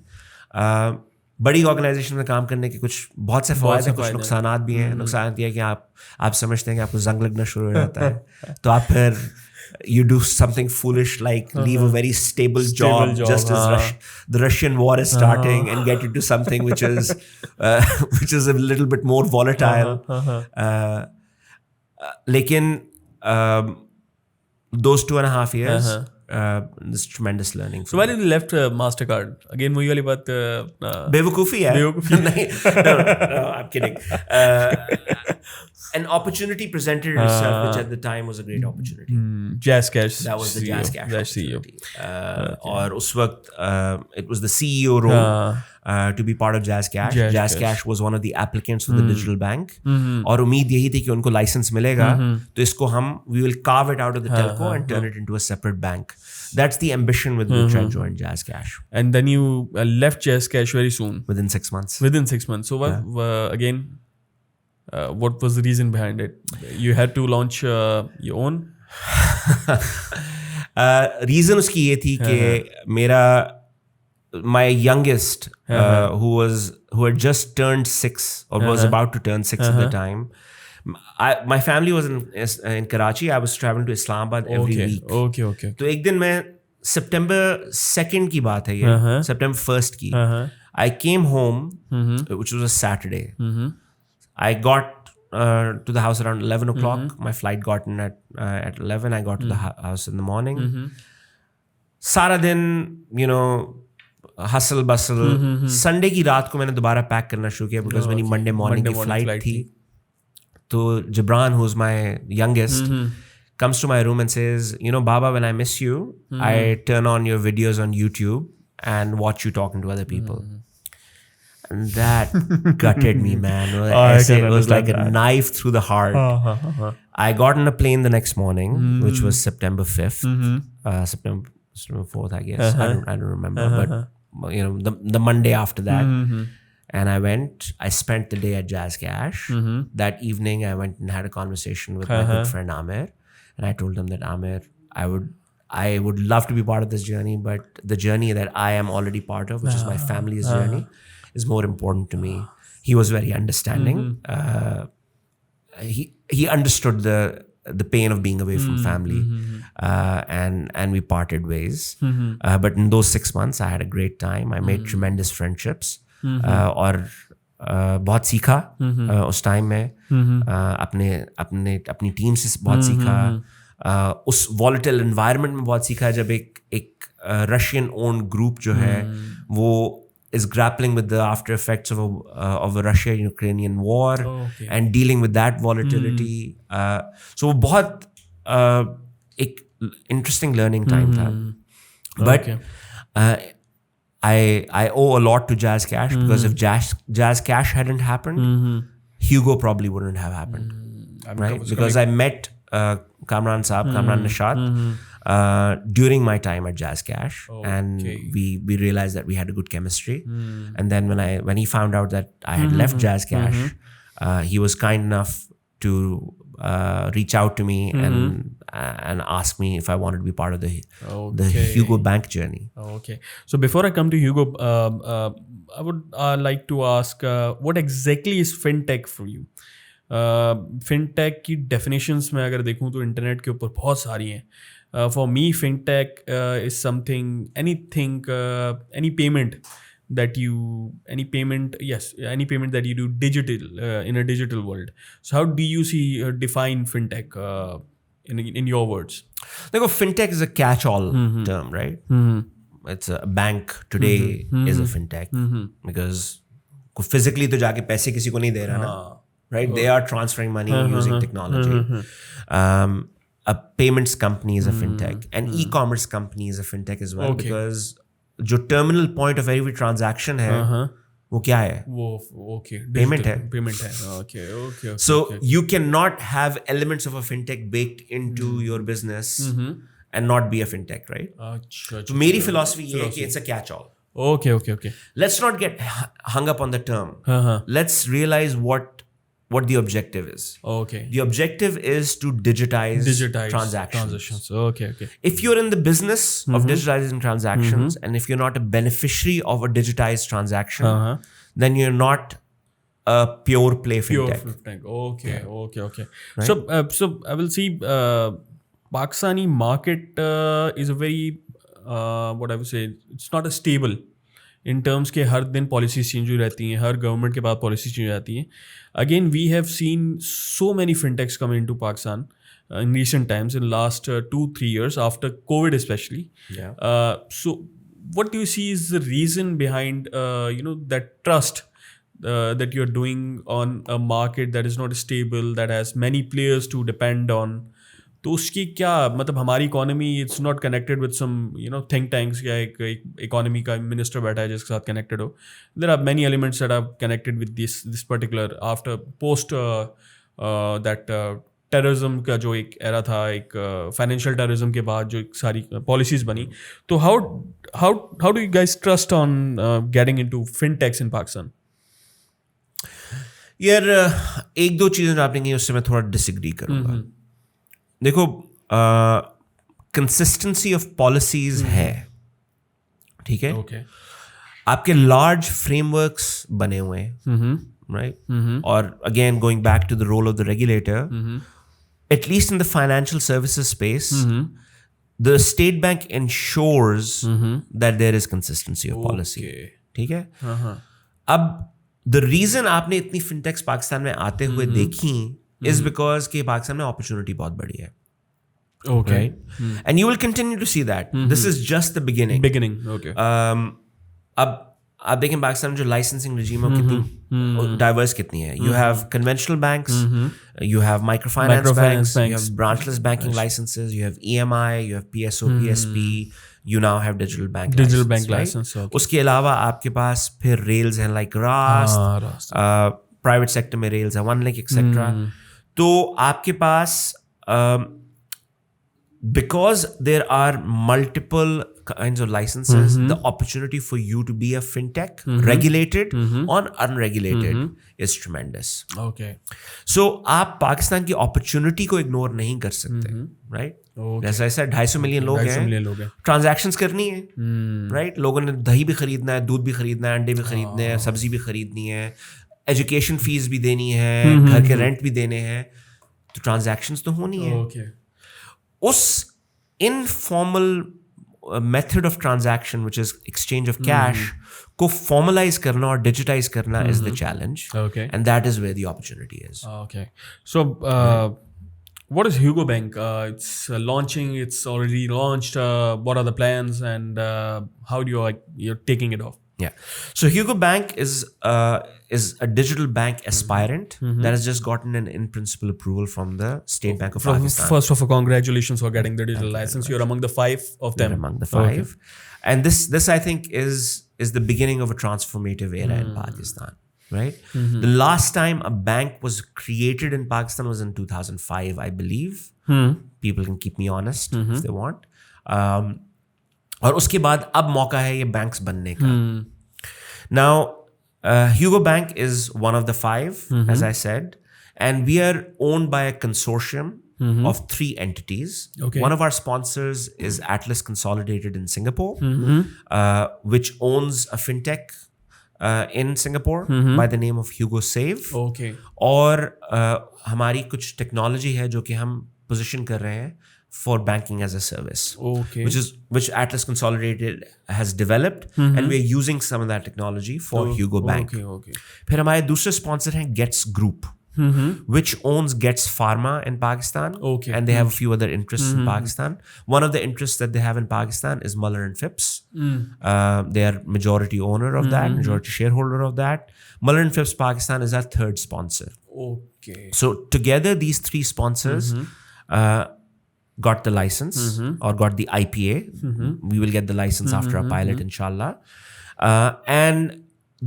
बड़ी organisation में काम करने के कुछ बहुत से फ़ायदे हैं, कुछ नुकसानात भी हैं. नुकसान ये है कि आप समझते हैं कि आपको जंग लगना शुरू हो जाता है, तो आप फिर you do something foolish like leave a very stable job just as the Russian war is starting and get into something which is a little bit more volatile. लेकिन those 2.5 years this tremendous learning. So why did you left Mastercard? Again वही वाली बात, बेवकूफ़ी है. नहीं, no, I'm kidding. An opportunity presented itself, which at the time was a great opportunity. JazzCash. That was the JazzCash opportunity. CEO. और उस वक्त it was the CEO role to be part of JazzCash. JazzCash was one of the applicants for the digital bank. और उम्मीद यही थी कि उनको license मिलेगा, तो इसको हम we will carve it out of the telco and turn it into a separate bank. That's the ambition with which I joined JazzCash. And then you left JazzCash very soon. Within 6 months. Within 6 months. So again, what was the reason behind it? You had to launch your own? Reason उसकी ये थी कि my youngest who had just turned 6 or was about to turn 6 at the time, my family was in Karachi. I was traveling to Islamabad every week. Okay. तो एक दिन मैं September 2nd की बात है ये, September 1st की, I came home, which was a Saturday. I got to the house around 11 o'clock. My flight got in at 11. I got to the house in the morning. Sara din, hustle bustle. Sunday की रात को मैंने दोबारा pack करना शुरू किया because मेरी Monday morning की flight थी. So Jibran, who's my youngest, comes to my room and says, Baba, when I miss you, I turn on your videos on YouTube and watch you talking to other people. And that gutted me, man. It was like a knife through the heart. I got on a plane the next morning, which was September 5th. September 4th, I guess. I don't remember. But, the Monday after that. And I spent the day at JazzCash. That evening, I went and had a conversation with my good friend Amir. And I told him that, Amir, I would love to be part of this journey, but the journey that I am already part of, which is my family's journey, is more important to me. He was very understanding. He understood the pain of being away from family, and we parted ways. But in those 6 months, I had a great time. I made tremendous friendships, और बहुत सीखा उस time में, अपनी team से बहुत सीखा, उस volatile environment में बहुत सीखा जब एक Russian owned group जो है वो is grappling with the after effects of a Russia-Ukrainian war and dealing with that volatility. So बहुत एक interesting learning time था. But I owe a lot to JazzCash because if JazzCash hadn't happened, Hugo probably wouldn't have happened, right? Because I met Kamran Nishat during my time at JazzCash, and we realized that we had a good chemistry. And then when he found out that I had left JazzCash, he was kind enough to reach out to me and ask me if I wanted to be part of the HugoBank journey. Okay. So before I come to Hugo, I would like to ask, what exactly is fintech for you? Fintech की definitions में अगर देखूँ तो internet के ऊपर बहुत सारी हैं. For me, fintech is something, anything, any payment that you do digital in a digital world. So how do you define fintech in your words? Like, fintech is a catch-all term, right? It's a bank today is a fintech because physically तो जाके पैसे किसी को नहीं दे रहा ना, right? They are transferring money using technology. A payments company is a fintech. An e-commerce company is a fintech as well because जो terminal point of every transaction है वो क्या है? वो payment है. Okay. So you cannot have elements of a fintech baked into your business and not be a fintech, right? So मेरी philosophy ये है कि it's a catch-all. Okay. Let's not get hung up on the term. Let's realize what the objective is. Okay. The objective is to digitize transactions. Okay. If you're in the business of digitizing transactions and if you're not a beneficiary of a digitized transaction, then you're not a pure play fintech. Okay. Right? So I will see Pakistani market is a very what I would say, it's not a stable in terms के हर दिन policies change हो रहती हैं, हर government के बाद policies change हो जाती हैं. Again, we have seen so many fintechs come into Pakistan in recent times, in last 2-3 years after COVID especially. So what do you see is the reason behind that trust that you're doing on a market that is not stable, that has many players to depend on? तो उसकी क्या मतलब हमारी economy it's not connected with some think tanks या एक economy का minister बैठा है जिसके साथ कनेक्टेड हो. There are many elements that are connected with this particular after post that terrorism का जो एक एरा था, एक फाइनेंशियल टेररिज्म के बाद जो एक सारी पॉलिसीज बनी. तो how do you guys trust on getting into fintechs in Pakistan? यार एक दो चीज़ें आपने कही उससे मैं थोड़ा डिसएग्री करूँगा. देखो, कंसिस्टेंसी ऑफ पॉलिसीज है, ठीक है. आपके लार्ज फ्रेमवर्क्स बने हुए हैं, राइट? और again going back to the role of the regulator, at least in the financial services space, the state bank ensures that there is consistency of policy. ठीक है. अब द रीजन आपने इतनी फिनटेक्स पाकिस्तान में आते हुए देखी इज बिकॉज कि पाकिस्तान में अपॉर्चुनिटी बहुत बड़ी है. Okay. Right? And you will continue to see that. This is just the beginning. Okay. अब आप देखें पाकिस्तान में जो लाइसेंसिंग regime है कितनी डाइवर्स कितनी है. You have conventional banks, you have microfinance banks, you have branchless banking licenses, you have EMI, you have PSO, PSP, you now have digital bank license. Okay. उसके अलावा आपके पास फिर rails हैं like RAAST, private sector में rails हैं, OneLink etc. तो आपके पास because there are multiple kinds of licenses, the opportunity for you to be a fintech, regulated or unregulated, is tremendous. Okay. So आप पाकिस्तान की opportunity को ignore नहीं कर सकते, right? जैसा ऐसा 250 मिलियन लोग हैं, ट्रांजैक्शंस करनी है, right? लोगों ने दही भी खरीदना है, दूध भी खरीदना है, अंडे भी खरीदने हैं, सब्जी भी खरीदनी है, एजुकेशन फीस भी देनी है, घर के रेंट भी देने हैं, तो ट्रांजैक्शंस तो होनी है. Okay. उस informal method of transaction which is exchange of cash को फॉर्मलाइज करना और डिजिटाइज करना is the challenge, and that is where the opportunity is. Okay. So, what is HugoBank? It's launching. It's already launched. What are the plans, and how do you're taking it off? Yeah. So HugoBank is a digital bank aspirant that has just gotten an in-principle approval from the State Bank of Pakistan. First of all, congratulations for getting the digital license. You're among the 5 of them. You're among the 5. Okay. And this I think is the beginning of a transformative era in Pakistan, right? The last time a bank was created in Pakistan was in 2005, I believe. People can keep me honest if they want. और उसके बाद अब मौका है ये banks बनने का. Now, HugoBank is one of the 5, as I said, and we are owned by a consortium of 3 entities. Okay. One of our sponsors is Atlas Consolidated in Singapore, which owns a fintech in Singapore by the name of HugoSave. Okay. और हमारी कुछ technology है जो कि हम position कर रहे हैं for banking as a service, okay, which Atlas Consolidated has developed, and we are using some of that technology for HugoBank. Okay. फिर हमारे दूसरे sponsor हैं Gets Group, which owns Gets Pharma in Pakistan, and they have a few other interests in Pakistan. One of the interests that they have in Pakistan is Muller and Phipps. They are majority owner of that, majority shareholder of that. Muller and Phipps Pakistan is our 3rd sponsor. Okay. So together these 3 sponsors got the license or got the IPA. We will get the license after our pilot, inshallah. And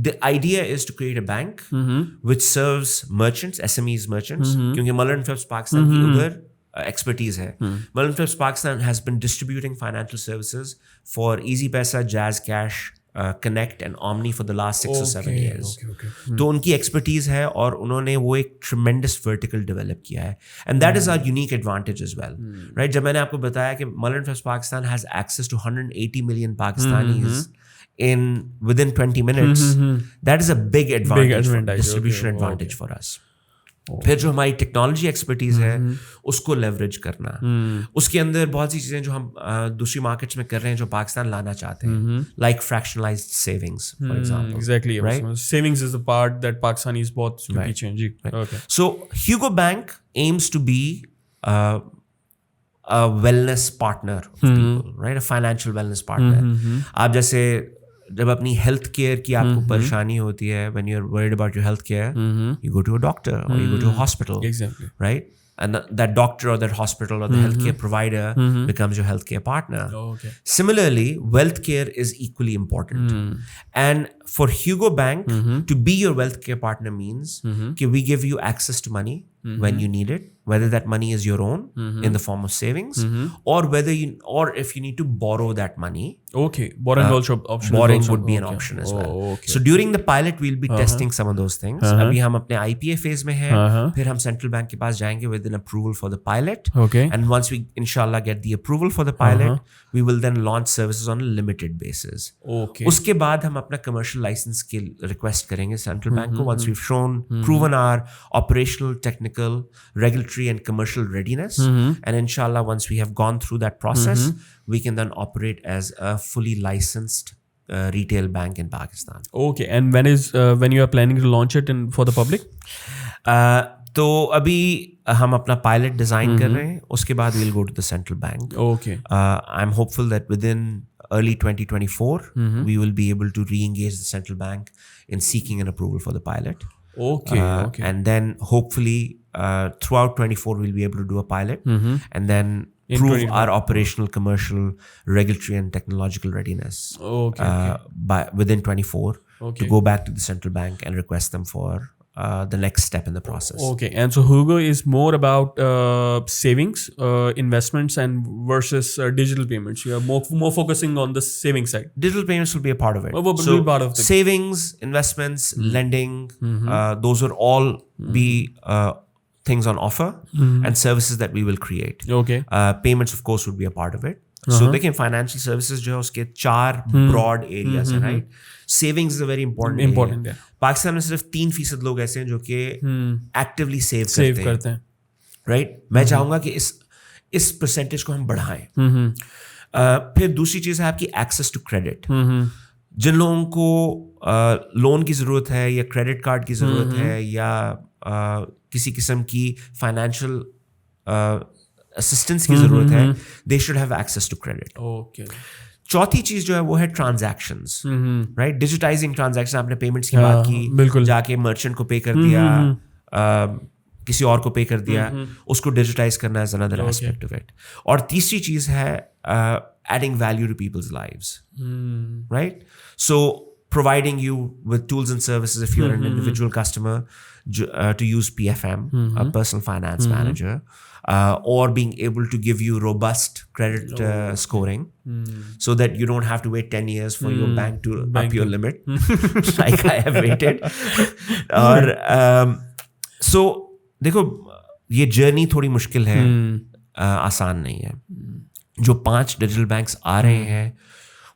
the idea is to create a bank which serves merchants, SMEs merchants, क्योंकि Muller and Phipps Pakistan की उधर expertise है. Muller and Phipps Pakistan has been distributing financial services for EasyPaisa, JazzCash, Connect and Omni for the last 6 or 7 years. Okay. तो उनकी expertise है और उन्होंने वो एक tremendous vertical develop किया है, and that is our unique advantage as well, right? जब मैंने आपको बताया कि Muller and Phipps Pakistan has access to 180 million Pakistanis within 20 minutes, that is a big advantage, distribution advantage for us. फिर जो हमारी टेक्नोलॉजी एक्सपर्टीज है उसको लेवरेज करना, उसके अंदर बहुत सी चीज़ें जो हम दूसरी मार्केट्स में कर रहे हैं जो पाकिस्तान लाना चाहते हैं, like fractionalized savings for example. Exactly, right? Savings is the part that Pakistanis बहुत पीछे हैं जी. Okay. So HugoBank aims to be a wellness partner of people, right? A financial wellness partner. आप जैसे जब अपनी हेल्थ केयर की आपको परेशानी होती है, when you're worried about your health care, you go to a doctor or you go to a hospital, exactly, right? And that doctor or that hospital or the healthcare provider becomes your healthcare partner. Okay. Similarly, wealth care is equally important. And for HugoBank to be your wealth care partner means that we give you access to money when you need it, whether that money is your own in the form of savings, or if you need to borrow that money. Okay, borrowing also option. Borrowing would be an option as well. Okay. So during the pilot, we'll be testing some of those things. अभी हम अपने IPA phase में हैं, फिर हम central bank के पास जाएंगे with an approval for the pilot. Okay. And once we inshallah get the approval for the pilot, we will then launch services on a limited basis. Okay. उसके बाद हम अपना commercial license के request करेंगे central bank को once we've proven our operational, technical, regulatory and commercial readiness. And inshallah, once we have gone through that process, we can then operate as a fully licensed retail bank in Pakistan. Okay, and when you are planning to launch it for the public? तो अभी हम अपना pilot design कर रहे हैं, उसके बाद we'll go to the central bank. Okay. I'm hopeful that within early 2024, we will be able to re-engage the central bank in seeking an approval for the pilot. Okay. And then hopefully throughout 24, we'll be able to do a pilot and then prove our operational, commercial, regulatory and technological readiness by within 24 to go back to the central bank and request them for the next step in the process. Okay, and so Hugo is more about savings, investments, and versus digital payments. You are more focusing on the saving side. Digital payments will be a part of it. So part of savings, investments, lending, those will all be things on offer and services that we will create. Okay. Payments, of course, would be a part of it. So देखिए financial services जो है उसके 4 broad areas हैं, right? Savings is a very important area. Pakistan में सिर्फ 3% लोग ऐसे हैं जो कि actively save करते हैं, right? मैं चाहूँगा कि इस percentage को हम बढ़ाएं. फिर दूसरी चीज़ है आपकी access to credit. जिन लोगों को लोन की ज़रूरत है या क्रेडिट कार्ड की ज़रूरत है या किसी किस्म की फाइनेंशियल असिस्टेंस की ज़रूरत है, they should have access to credit. Okay. चौथी चीज़ जो है वो है ट्रांजैक्शंस, राइट? डिजिटाइजिंग ट्रांजैक्शन, आपने पेमेंट्स की बात की, जाके मर्चेंट को पे कर दिया, किसी और को पे कर दिया, उसको डिजिटाइज करना is another aspect of it. और तीसरी चीज़ है adding value to people's lives, right? So providing you with tools and services if you're an individual customer to use PFM, a personal finance manager, or being able to give you robust credit scoring so that you don't have to wait 10 years for your bank to up your limit like I have waited. और so देखो ये journey थोड़ी मुश्किल है, आसान नहीं है. जो 5 डिजिटल बैंक्स आ रहे हैं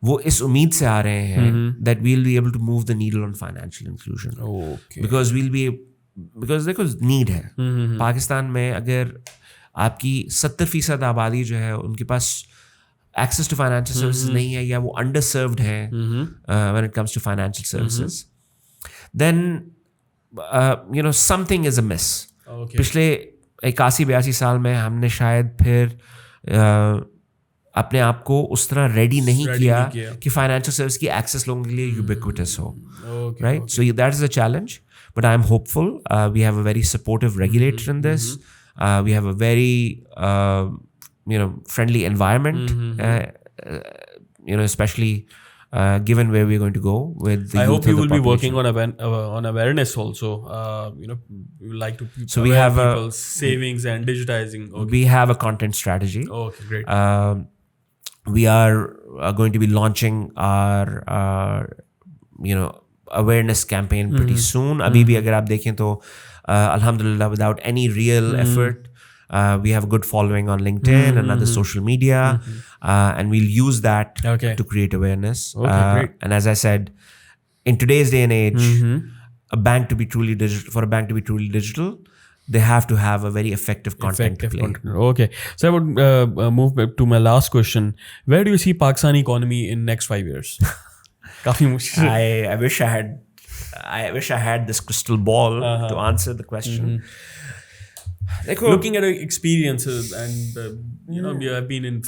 वो इस उम्मीद से आ रहे हैं that we'll be able to move the needle on financial inclusion. Okay. because देखो नीड है. पाकिस्तान में अगर आपकी 70% आबादी जो है उनके पास एक्सेस टू फाइनेंशियल सर्विसेज नहीं है या वो अंडरसर्व्ड है when it comes to financial services, then something is amiss. Okay. पिछले 81-82 साल में हमने शायद फिर अपने आप को उस तरह रेडी नहीं किया कि फाइनेंशियल सर्विस की एक्सेस लोगों के लिए यूबिक्विटस हो, right? So that is a challenge, but I am hopeful. We have a very supportive regulator in this. We have a very friendly environment, especially given where we're going to go with the I youth hope you of the will be population. working on awareness also. We would like to So we have people's savings and digitizing. Okay. We have a content strategy. Okay, great. We are going to be launching our awareness campaign pretty soon. अभी भी अगर आप देखें तो alhamdulillah, without any real effort, we have a good following on LinkedIn and other social media, and we'll use that to create awareness. Great. And as I said, in today's day and age, a bank to be truly digital, for a bank to be truly digital, they have to have a very effective content to play. Okay. So I would move back to my last question. Where do you see Pakistani economy in next 5 years? काफी मुश्किल. I wish I had this crystal ball to answer the question. Looking at your experiences and you have been in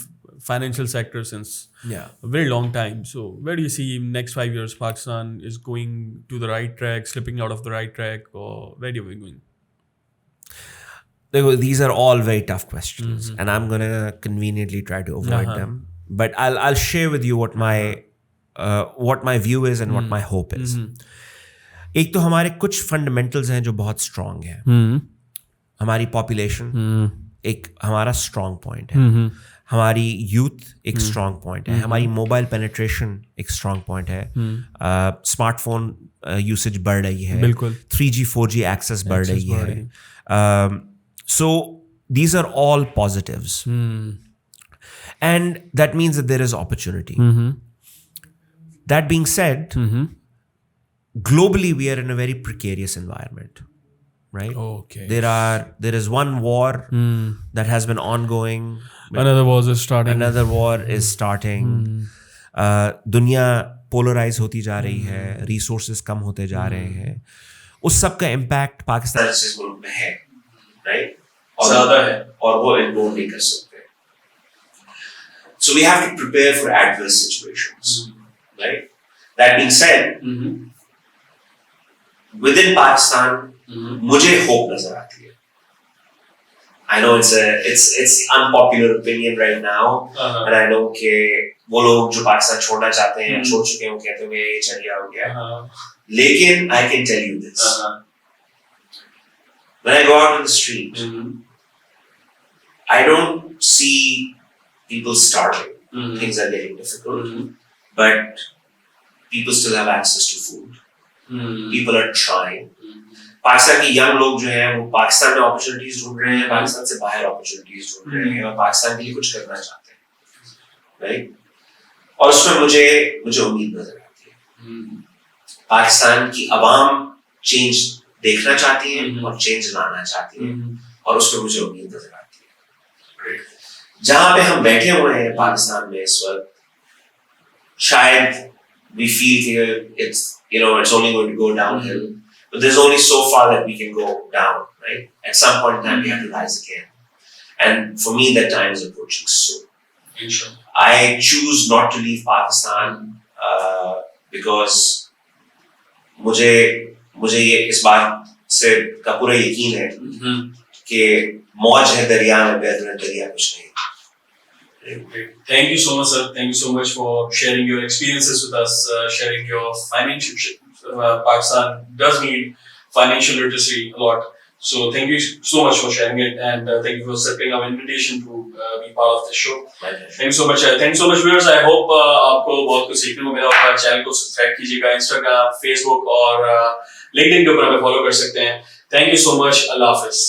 financial sector since a very long time. So where do you see in next 5 years Pakistan is going to the right track, slipping out of the right track, or where are we going? These are all very tough questions, and I'm gonna conveniently try to avoid them. But I'll share with you what my view is and what my hope is. एक तो हमारे कुछ fundamentals हैं जो बहुत strong हैं. हमारी population एक हमारा strong point है. हमारी youth एक strong point है. हमारी mobile penetration एक strong point है. Smartphone usage बढ़ रही है. बिल्कुल. 3G 4G access बढ़ रही है. So these are all positives, and that means that there is opportunity. That being said, globally we are in a very precarious environment, right? Okay. There is one war that has been ongoing. Another war is starting. Dunya polarise होती जा रही है, resources कम होते जा रहे हैं, उस सब का इम्पैक्ट पाकिस्तान जैसे मुल्क में है, राइट, और ज़्यादा है, और वो इग्नोर नहीं कर सकते. So we have to prepare for adverse situations, right? That being said, within Pakistan, मुझे hope नजर आती है. I know it's unpopular opinion right now, and I know कि वो लोग जो पाकिस्तान छोड़ना चाहते हैं, छोड़ चुके हैं, वो कहते हैं ये चलिया हो गया. लेकिन I can tell you this: when I go out on the street, I don't see people starving. Things are getting difficult, but people still have access to food. People are trying. Pakistan के young लोग जो हैं वो पाकिस्तान में opportunities ढूंढ रहे हैं, पाकिस्तान से बाहर अपॉर्चुनिटीज ढूंढ रहे हैं और पाकिस्तान के लिए कुछ करना चाहते हैं, राइट. और उसमें मुझे उम्मीद नजर आती है. पाकिस्तान की आवाम चेंज देखना चाहती है और चेंज लाना चाहती है, और उसमें मुझे उम्मीद नजर आती है. जहां पे हम बैठे हुए हैं पाकिस्तान में इस वक्त, शायद we feel it's only going to go downhill, but there's only so far that we can go down, right? At some point in time we have to rise again, and for me that time is approaching soon. Inshallah. I choose not to leave Pakistan because मुझे ये इस बात से का पूरा यकीन है कि मौज है दरिया में, बेहतर दरिया कुछ नहीं. Thank you so much, sir. Thank you so much for sharing your experiences with us, sharing your financial. Pakistan does need financial literacy a lot. So thank you so much for sharing it, and thank you for accepting our invitation to be part of the show. Thank you so much. Thank you so much, viewers. I hope आपको बहुत कुछ सीखने को मिला होगा. Channel को subscribe कीजिएगा, Instagram, Facebook और LinkedIn के ऊपर हमें फॉलो कर सकते हैं. Thank you so much. Allah Hafiz.